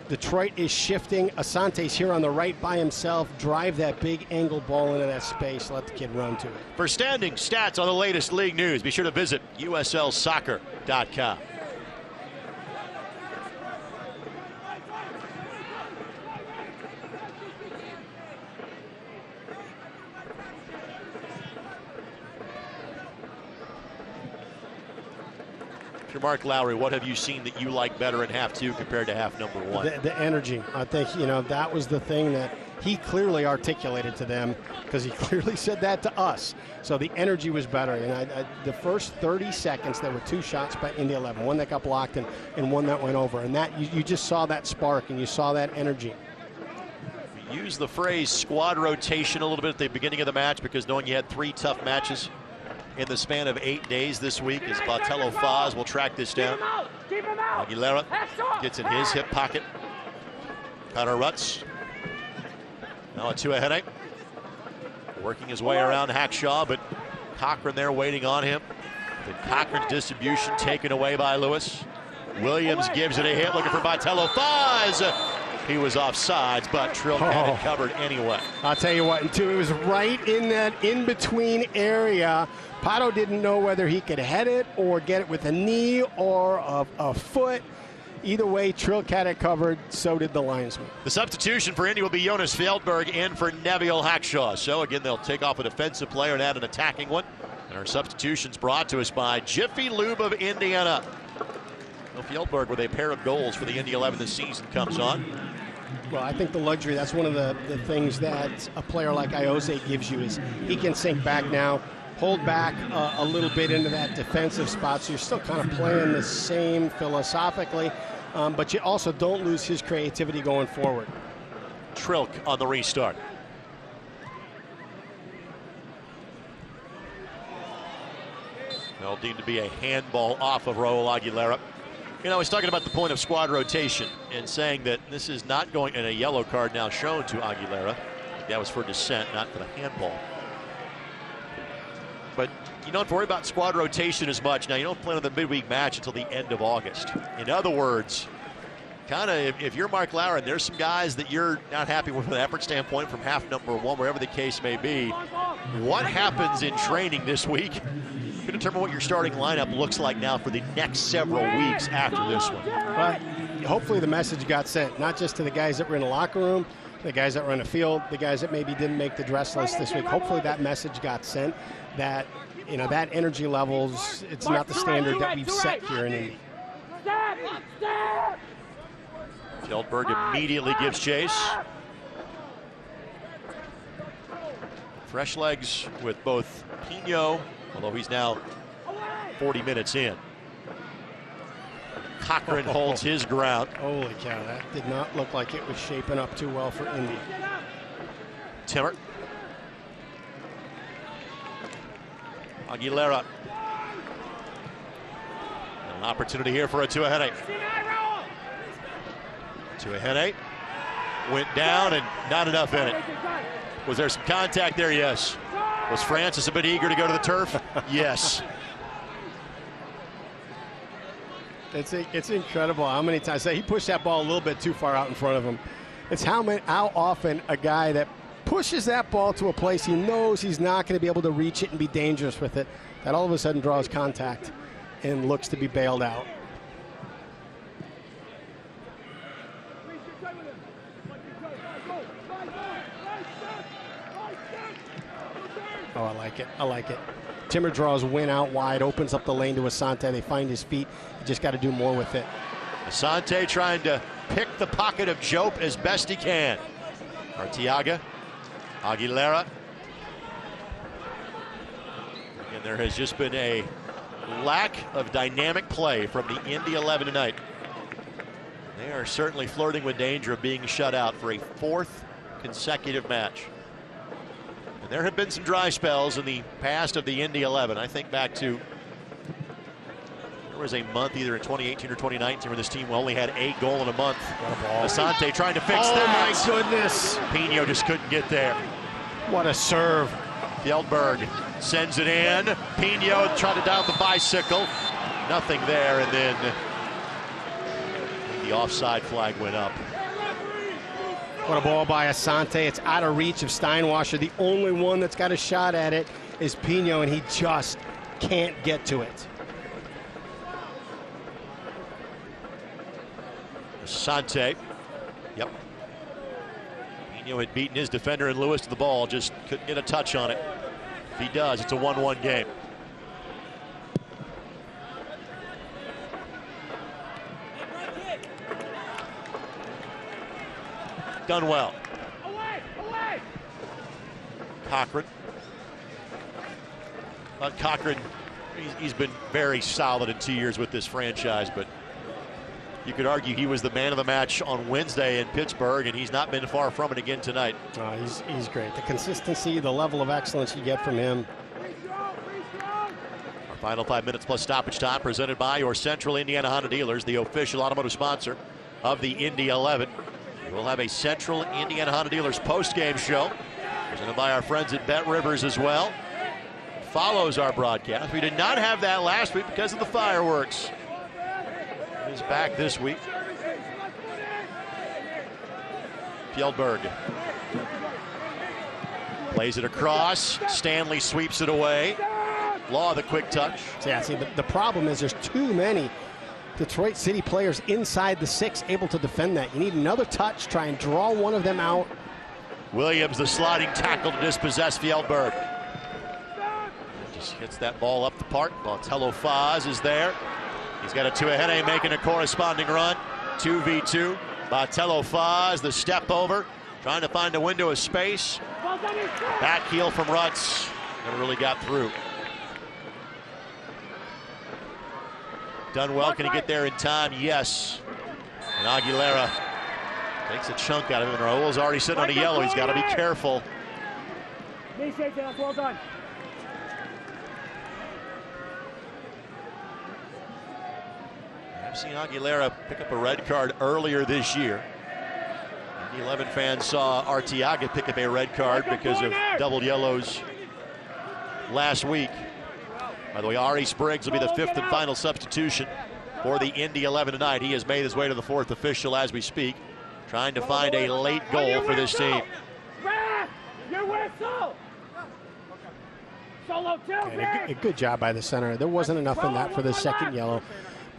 Detroit is shifting. Asante's here on the right by himself. Drive that big angle ball into that space. Let the kid run to it. For standing stats on the latest league news, be sure to visit USLsoccer.com. If you're Mark Lowry, what have you seen that you like better in half two compared to half number one? The energy. I think, that was the thing that he clearly articulated to them, because he clearly said that to us. So the energy was better. And the first 30 seconds, there were 2 shots by Indy 11, one that got blocked and one that went over. And that you just saw that spark and you saw that energy. We used the phrase squad rotation a little bit at the beginning of the match because knowing you had 3 tough matches in the span of 8 days this week, as Botello Foz will track this down. Aguilera gets in his hip pocket. Connor Rutz. Now a Tuahene. Working his way around Hackshaw, but Cochran there waiting on him. Then Cochran's distribution taken away by Lewis. Williams gives it a hit, looking for Botello Foz. He was offsides, but Trill had it covered anyway. I'll tell you what, it was right in that in-between area. Pato didn't know whether he could head it or get it with a knee or a foot. Either way, Trill had it covered, so did the linesman. The substitution for Indy will be Jonas Fjellberg in for Neville Hackshaw. So again, they'll take off a defensive player and add an attacking one. And our substitution's brought to us by Jiffy Lube of Indiana. Well, Fjellberg with a pair of goals for the Indy 11 this season comes on. Well, I think the luxury, that's one of the things that a player like Iose gives you, is he can sink back now, hold back a little bit into that defensive spot, so you're still kind of playing the same philosophically, but you also don't lose his creativity going forward. Trilk on the restart. Well, deemed to be a handball off of Raul Aguilera. He's talking about the point of squad rotation and saying that this is not going, and a yellow card now shown to Aguilera. That was for dissent, not for the handball. But you don't have to worry about squad rotation as much. Now, you don't play on the midweek match until the end of August. In other words, kind of if you're Mark Lowry, there's some guys that you're not happy with from an effort standpoint from half number one, wherever the case may be. What happens in training this week can determine what your starting lineup looks like now for the next several weeks after this one. Well, hopefully the message got sent, not just to the guys that were in the locker room, the guys that were on the field, the guys that maybe didn't make the dress list this week. Hopefully that message got sent, that that energy levels, it's not the standard that we've set here in Indy. Fjellberg immediately gives chase. Fresh legs with both Pino, although he's now 40 minutes in. Cochran holds his ground. Holy cow, that did not look like it was shaping up too well for Indy. Timmer. Aguilera. An opportunity here for a Tuahene. Tuahene went down and not enough in it. Was there some contact there? Yes. Was Francis a bit eager to go to the turf? Yes. It's incredible how many times he pushed that ball a little bit too far out in front of him. It's how often a guy that pushes that ball to a place he knows he's not going to be able to reach it and be dangerous with it, that all of a sudden draws contact and looks to be bailed out. Oh, I like it. I like it. Timmer draws Win out wide, opens up the lane to Asante. They find his feet. You just got to do more with it. Asante trying to pick the pocket of Jope as best he can. Arteaga, Aguilera. And there has just been a lack of dynamic play from the Indy 11 tonight. They are certainly flirting with danger of being shut out for a 4th consecutive match. And there have been some dry spells in the past of the Indy 11. I think back to There was a month either in 2018 or 2019 where this team only had a goal in a month. Asante trying to fix that. Oh my goodness. Pino just couldn't get there. What a serve. Fjellberg sends it in. Pino tried to dial the bicycle. Nothing there, and then the offside flag went up. What a ball by Asante. It's out of reach of Steinwasser. The only one that's got a shot at it is Pino, and he just can't get to it. Asante. Yep. Pino had beaten his defender and Lewis to the ball, just couldn't get a touch on it. If he does, it's a 1-1 game. Done well. Cochran. Cochran, he's been very solid in 2 years with this franchise, but you could argue he was the man of the match on Wednesday in Pittsburgh, and he's not been far from it again tonight. He's great. The consistency, the level of excellence you get from him. Our final 5 minutes plus stoppage time presented by your Central Indiana Honda dealers, the official automotive sponsor of the Indy 11. We'll have a Central Indiana Honda dealers post-game show presented by our friends at Bet Rivers as well. Follows our broadcast. We did not have that last week because of the fireworks. It is back this week. Fjellberg plays it across. Stanley sweeps it away. Law the quick touch. Yeah, see, the problem is there's too many Detroit City players inside the 6 able to defend that. You need another touch, try and draw one of them out. Williams, the sliding tackle to dispossess Fjellberg. Just hits that ball up the park. Botello Faz is there. He's got a Tuahene making a corresponding run. 2v2. Botello Faz, the step over, trying to find a window of space. Back heel from Rutz. Never really got through. Done well. Can he get there in time? Yes. And Aguilera takes a chunk out of him. And Raul's already sitting on a yellow. He's got to be careful. Well done. I've seen Aguilera pick up a red card earlier this year. The 11 fans saw Arteaga pick up a red card because of double yellows last week. By the way, Ari Spriggs will be the 5th and final substitution for the Indy 11 tonight. He has made his way to the 4th official as we speak, trying to find a late goal for this team. Your whistle! Solo A good job by the center. There wasn't enough in that for the second yellow,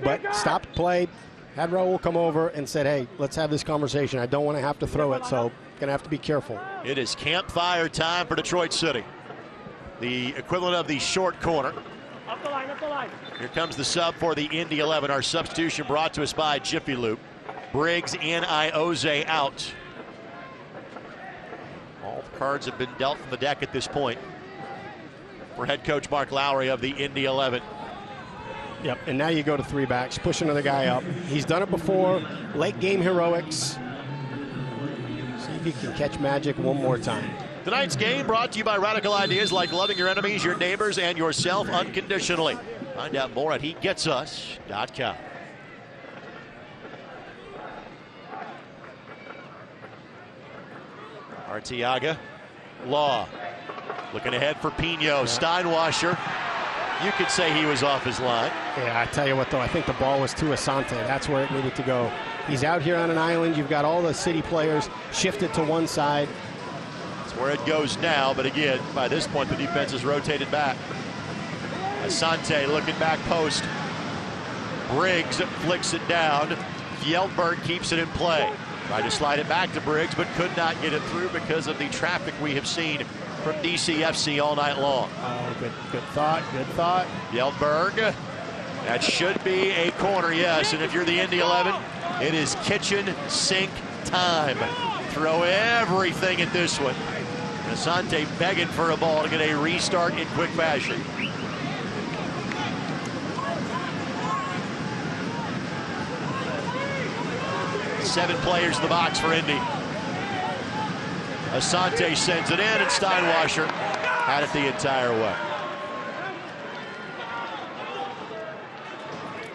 but stopped play, had Raul come over and said, hey, let's have this conversation. I don't want to have to throw it, so gonna have to be careful. It is campfire time for Detroit City. The equivalent of the short corner. Up the line, up the line. Here comes the sub for the Indy 11. Our substitution brought to us by Jiffy Lube. Briggs and Ioze out. All the cards have been dealt from the deck at this point for head coach Mark Lowry of the Indy 11. Yep, and now you go to 3 backs, push another guy up. He's done it before, late game heroics. See if he can catch magic one more time. Tonight's game brought to you by radical ideas like loving your enemies, your neighbors, and yourself unconditionally. Find out more at hegetsus.com. Arteaga, Law, looking ahead for Pino. Steinwasser, you could say he was off his line. Yeah, I tell you what though, I think the ball was to Asante. That's where it needed to go. He's out here on an island. You've got all the City players shifted to one side. Where it goes now, but again, by this point, the defense is rotated back. Asante looking back post. Briggs flicks it down. Fjellberg keeps it in play. Tried to slide it back to Briggs, but could not get it through because of the traffic we have seen from DCFC all night long. Oh, good thought, good thought. Fjellberg, that should be a corner, yes, and if you're the Indy 11, it is kitchen sink time. Throw everything at this one. Asante begging for a ball to get a restart in quick fashion. Seven players in the box for Indy. Asante sends it in, and Steinwasser had it the entire way.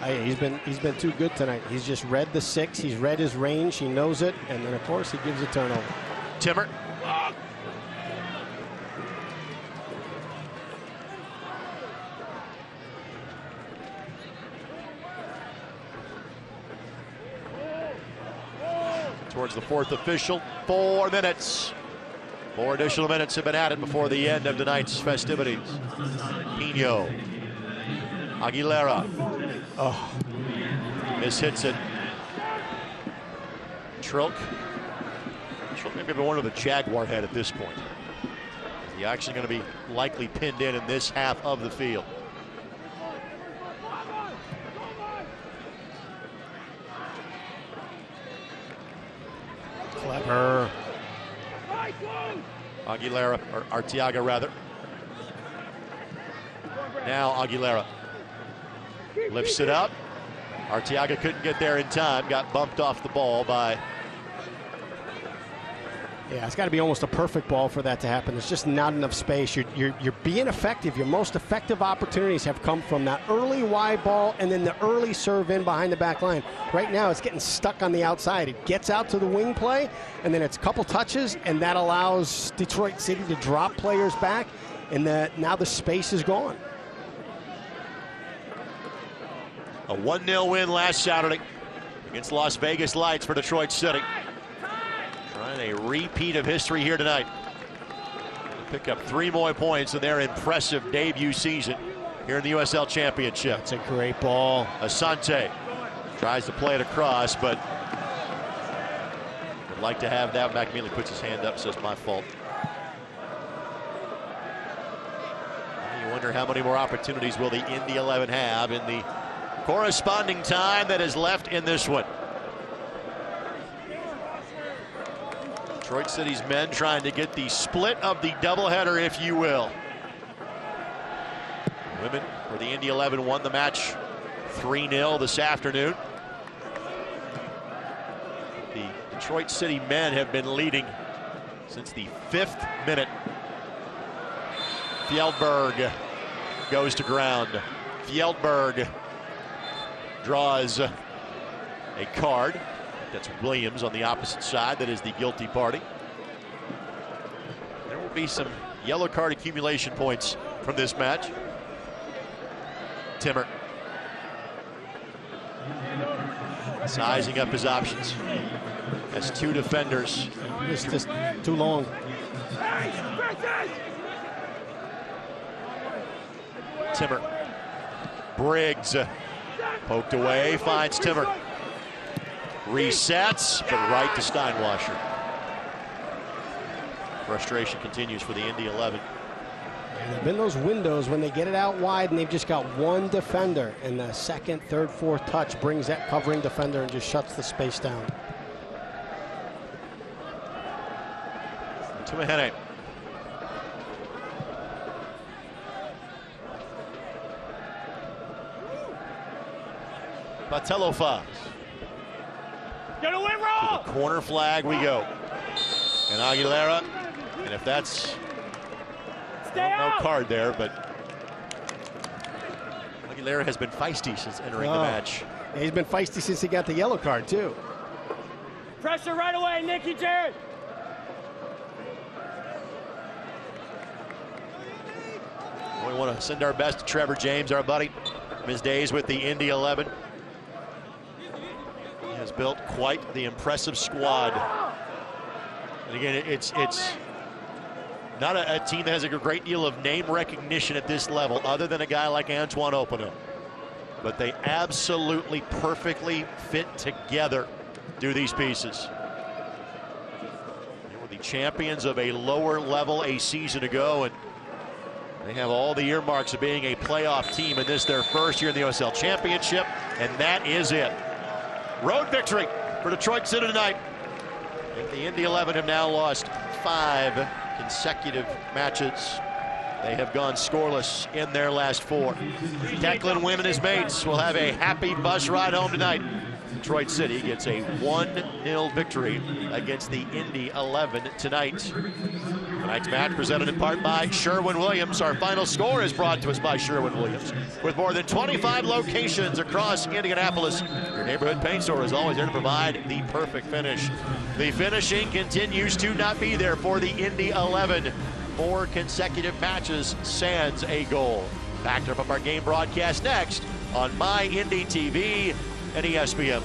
He's been too good tonight. He's just read the 6. He's read his range. He knows it, and then of course he gives a turnover. Timmer. Towards the 4th official. 4 minutes. 4 additional minutes have been added before the end of tonight's festivities. Pino. Aguilera. Oh. Mishits it. Trilk. Trilk maybe one of the Jaguar head at this point. He's actually going to be likely pinned in this half of the field. Clever. Aguilera, or Arteaga rather. Now Aguilera lifts it up. Arteaga couldn't get there in time, got bumped off the ball by... Yeah, it's got to be almost a perfect ball for that to happen. There's just not enough space. You're being effective. Your most effective opportunities have come from that early wide ball and then the early serve in behind the back line. Right now, it's getting stuck on the outside. It gets out to the wing play, and then it's a couple touches, and that allows Detroit City to drop players back, and now the space is gone. A 1-0 win last Saturday against Las Vegas Lights for Detroit City. Trying a repeat of history here tonight. Pick up 3 more points in their impressive debut season here in the USL Championship. It's a great ball. Asante tries to play it across, but would like to have that. McMealy puts his hand up, says my fault. You wonder how many more opportunities will the Indy 11 have in the corresponding time that is left in this one. Detroit City's men trying to get the split of the doubleheader, if you will. Women for the Indy 11 won the match 3-0 this afternoon. The Detroit City men have been leading since the 5th minute. Fjellberg goes to ground. Fjellberg draws a card. That's Williams on the opposite side. That is the guilty party. There will be some yellow card accumulation points from this match. Timmer sizing up his options. Has 2 defenders. It's just too long. Timmer. Briggs poked away, finds Timmer. Resets, but right to Steinwasser. Frustration continues for the Indy 11. And there have been those windows when they get it out wide and they've just got 1 defender, and the 2nd, 3rd, 4th touch brings that covering defender and just shuts the space down. Tumahene. Batello-Faz. Gonna win roll! To the corner flag we go. And Aguilera, and if that's no card there, but Aguilera has been feisty since entering the match. Yeah, he's been feisty since he got the yellow card too. Pressure right away, Nicky Jared. We want to send our best to Trevor James, our buddy, from his days with the Indy 11. He has built quite the impressive squad. And again, it's not a team that has a great deal of name recognition at this level, other than a guy like Antoine Opena. But they absolutely perfectly fit together, do these pieces. They were the champions of a lower level a season ago, and they have all the earmarks of being a playoff team in this, their first year in the USL Championship, and that is it. Road victory for Detroit City tonight. And the Indy 11 have now lost 5 consecutive matches. They have gone scoreless in their last 4. Declan Wynn and his mates will have a happy bus ride home tonight. Detroit City gets a 1-0 victory against the Indy 11 tonight. Tonight's match presented in part by Sherwin-Williams. Our final score is brought to us by Sherwin-Williams. With more than 25 locations across Indianapolis, your neighborhood paint store is always there to provide the perfect finish. The finishing continues to not be there for the Indy 11. 4 consecutive matches sans a goal. Back to wrap up our game broadcast next on My Indy TV and ESPN+.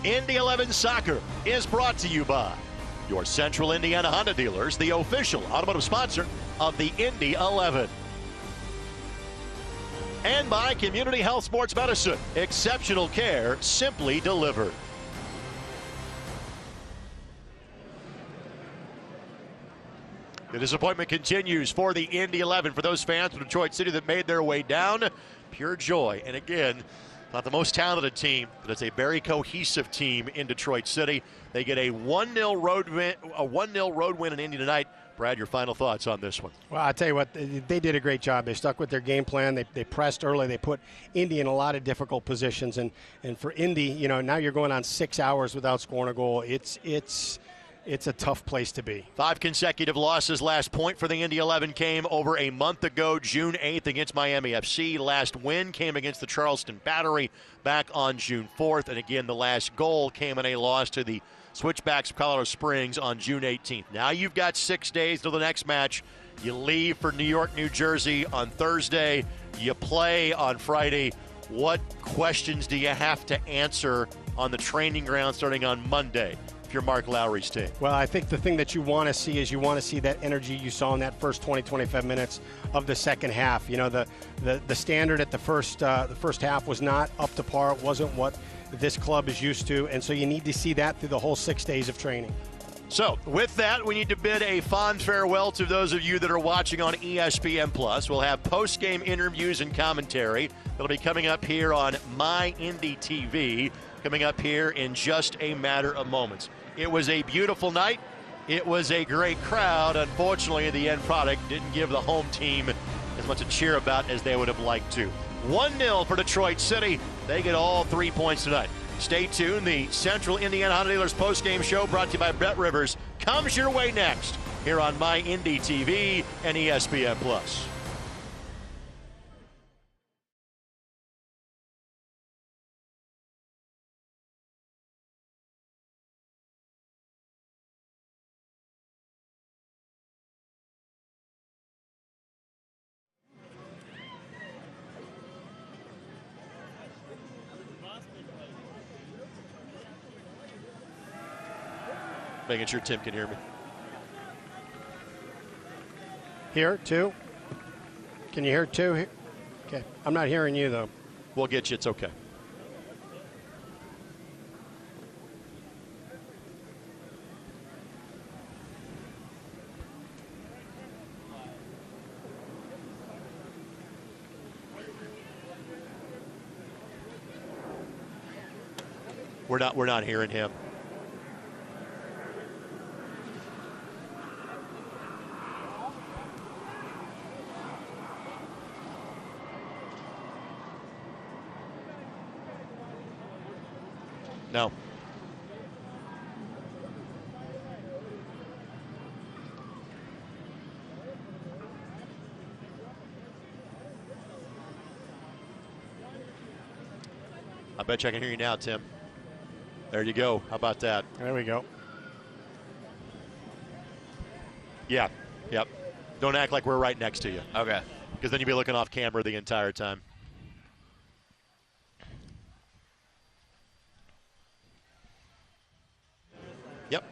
Indy 11 Soccer is brought to you by your Central Indiana Honda dealers, the official automotive sponsor of the Indy 11. And by Community Health Sports Medicine, exceptional care simply delivered. The disappointment continues for the Indy 11. For those fans from Detroit City that made their way down, pure joy. And again, not the most talented team, but it's a very cohesive team in Detroit City. They get a 1-0 road win in Indy tonight. Brad, your final thoughts on this one? Well, I'll tell you what, they did a great job. They stuck with their game plan. They pressed early. They put Indy in a lot of difficult positions. And for Indy, you know, now you're going on 6 hours without scoring a goal. It's a tough place to be. 5 consecutive losses. Last point for the Indy 11 came over a month ago, June 8th against Miami FC. Last win came against the Charleston Battery back on June 4th. And again, the last goal came in a loss to the Switchbacks of Colorado Springs on June 18th. Now you've got 6 days till the next match. You leave for New York, New Jersey on Thursday. You play on Friday. What questions do you have to answer on the training ground starting on Monday if you're Mark Lowry's team? Well, I think the thing that you want to see is you want to see that energy you saw in that first 20-25 minutes of the second half. You know, the standard at the first half was not up to par. It wasn't what this club is used to, and so you need to see that through the whole 6 days of training. So with that, we need to bid a fond farewell to those of you that are watching on ESPN+. We'll have post-game interviews and commentary that'll be coming up here on My Indy TV. coming up here in just a matter of moments. It was a beautiful night. It was a great crowd. Unfortunately, the end product didn't give the home team as much to cheer about as they would have liked to. 1-0 for Detroit City. They get all 3 points tonight. Stay tuned. The Central Indiana Honda Dealers postgame show brought to you by Bet Rivers comes your way next here on My Indy TV and ESPN+. Making sure Tim can hear me. Here, too? Can you hear too? Okay. I'm not hearing you, though. We'll get you. It's okay. We're not hearing him. No. I bet you I can hear you now, Tim. There you go. How about that? There we go. Yeah. Yep. Don't act like we're right next to you. Okay. Because then you'll be looking off camera the entire time. Yep.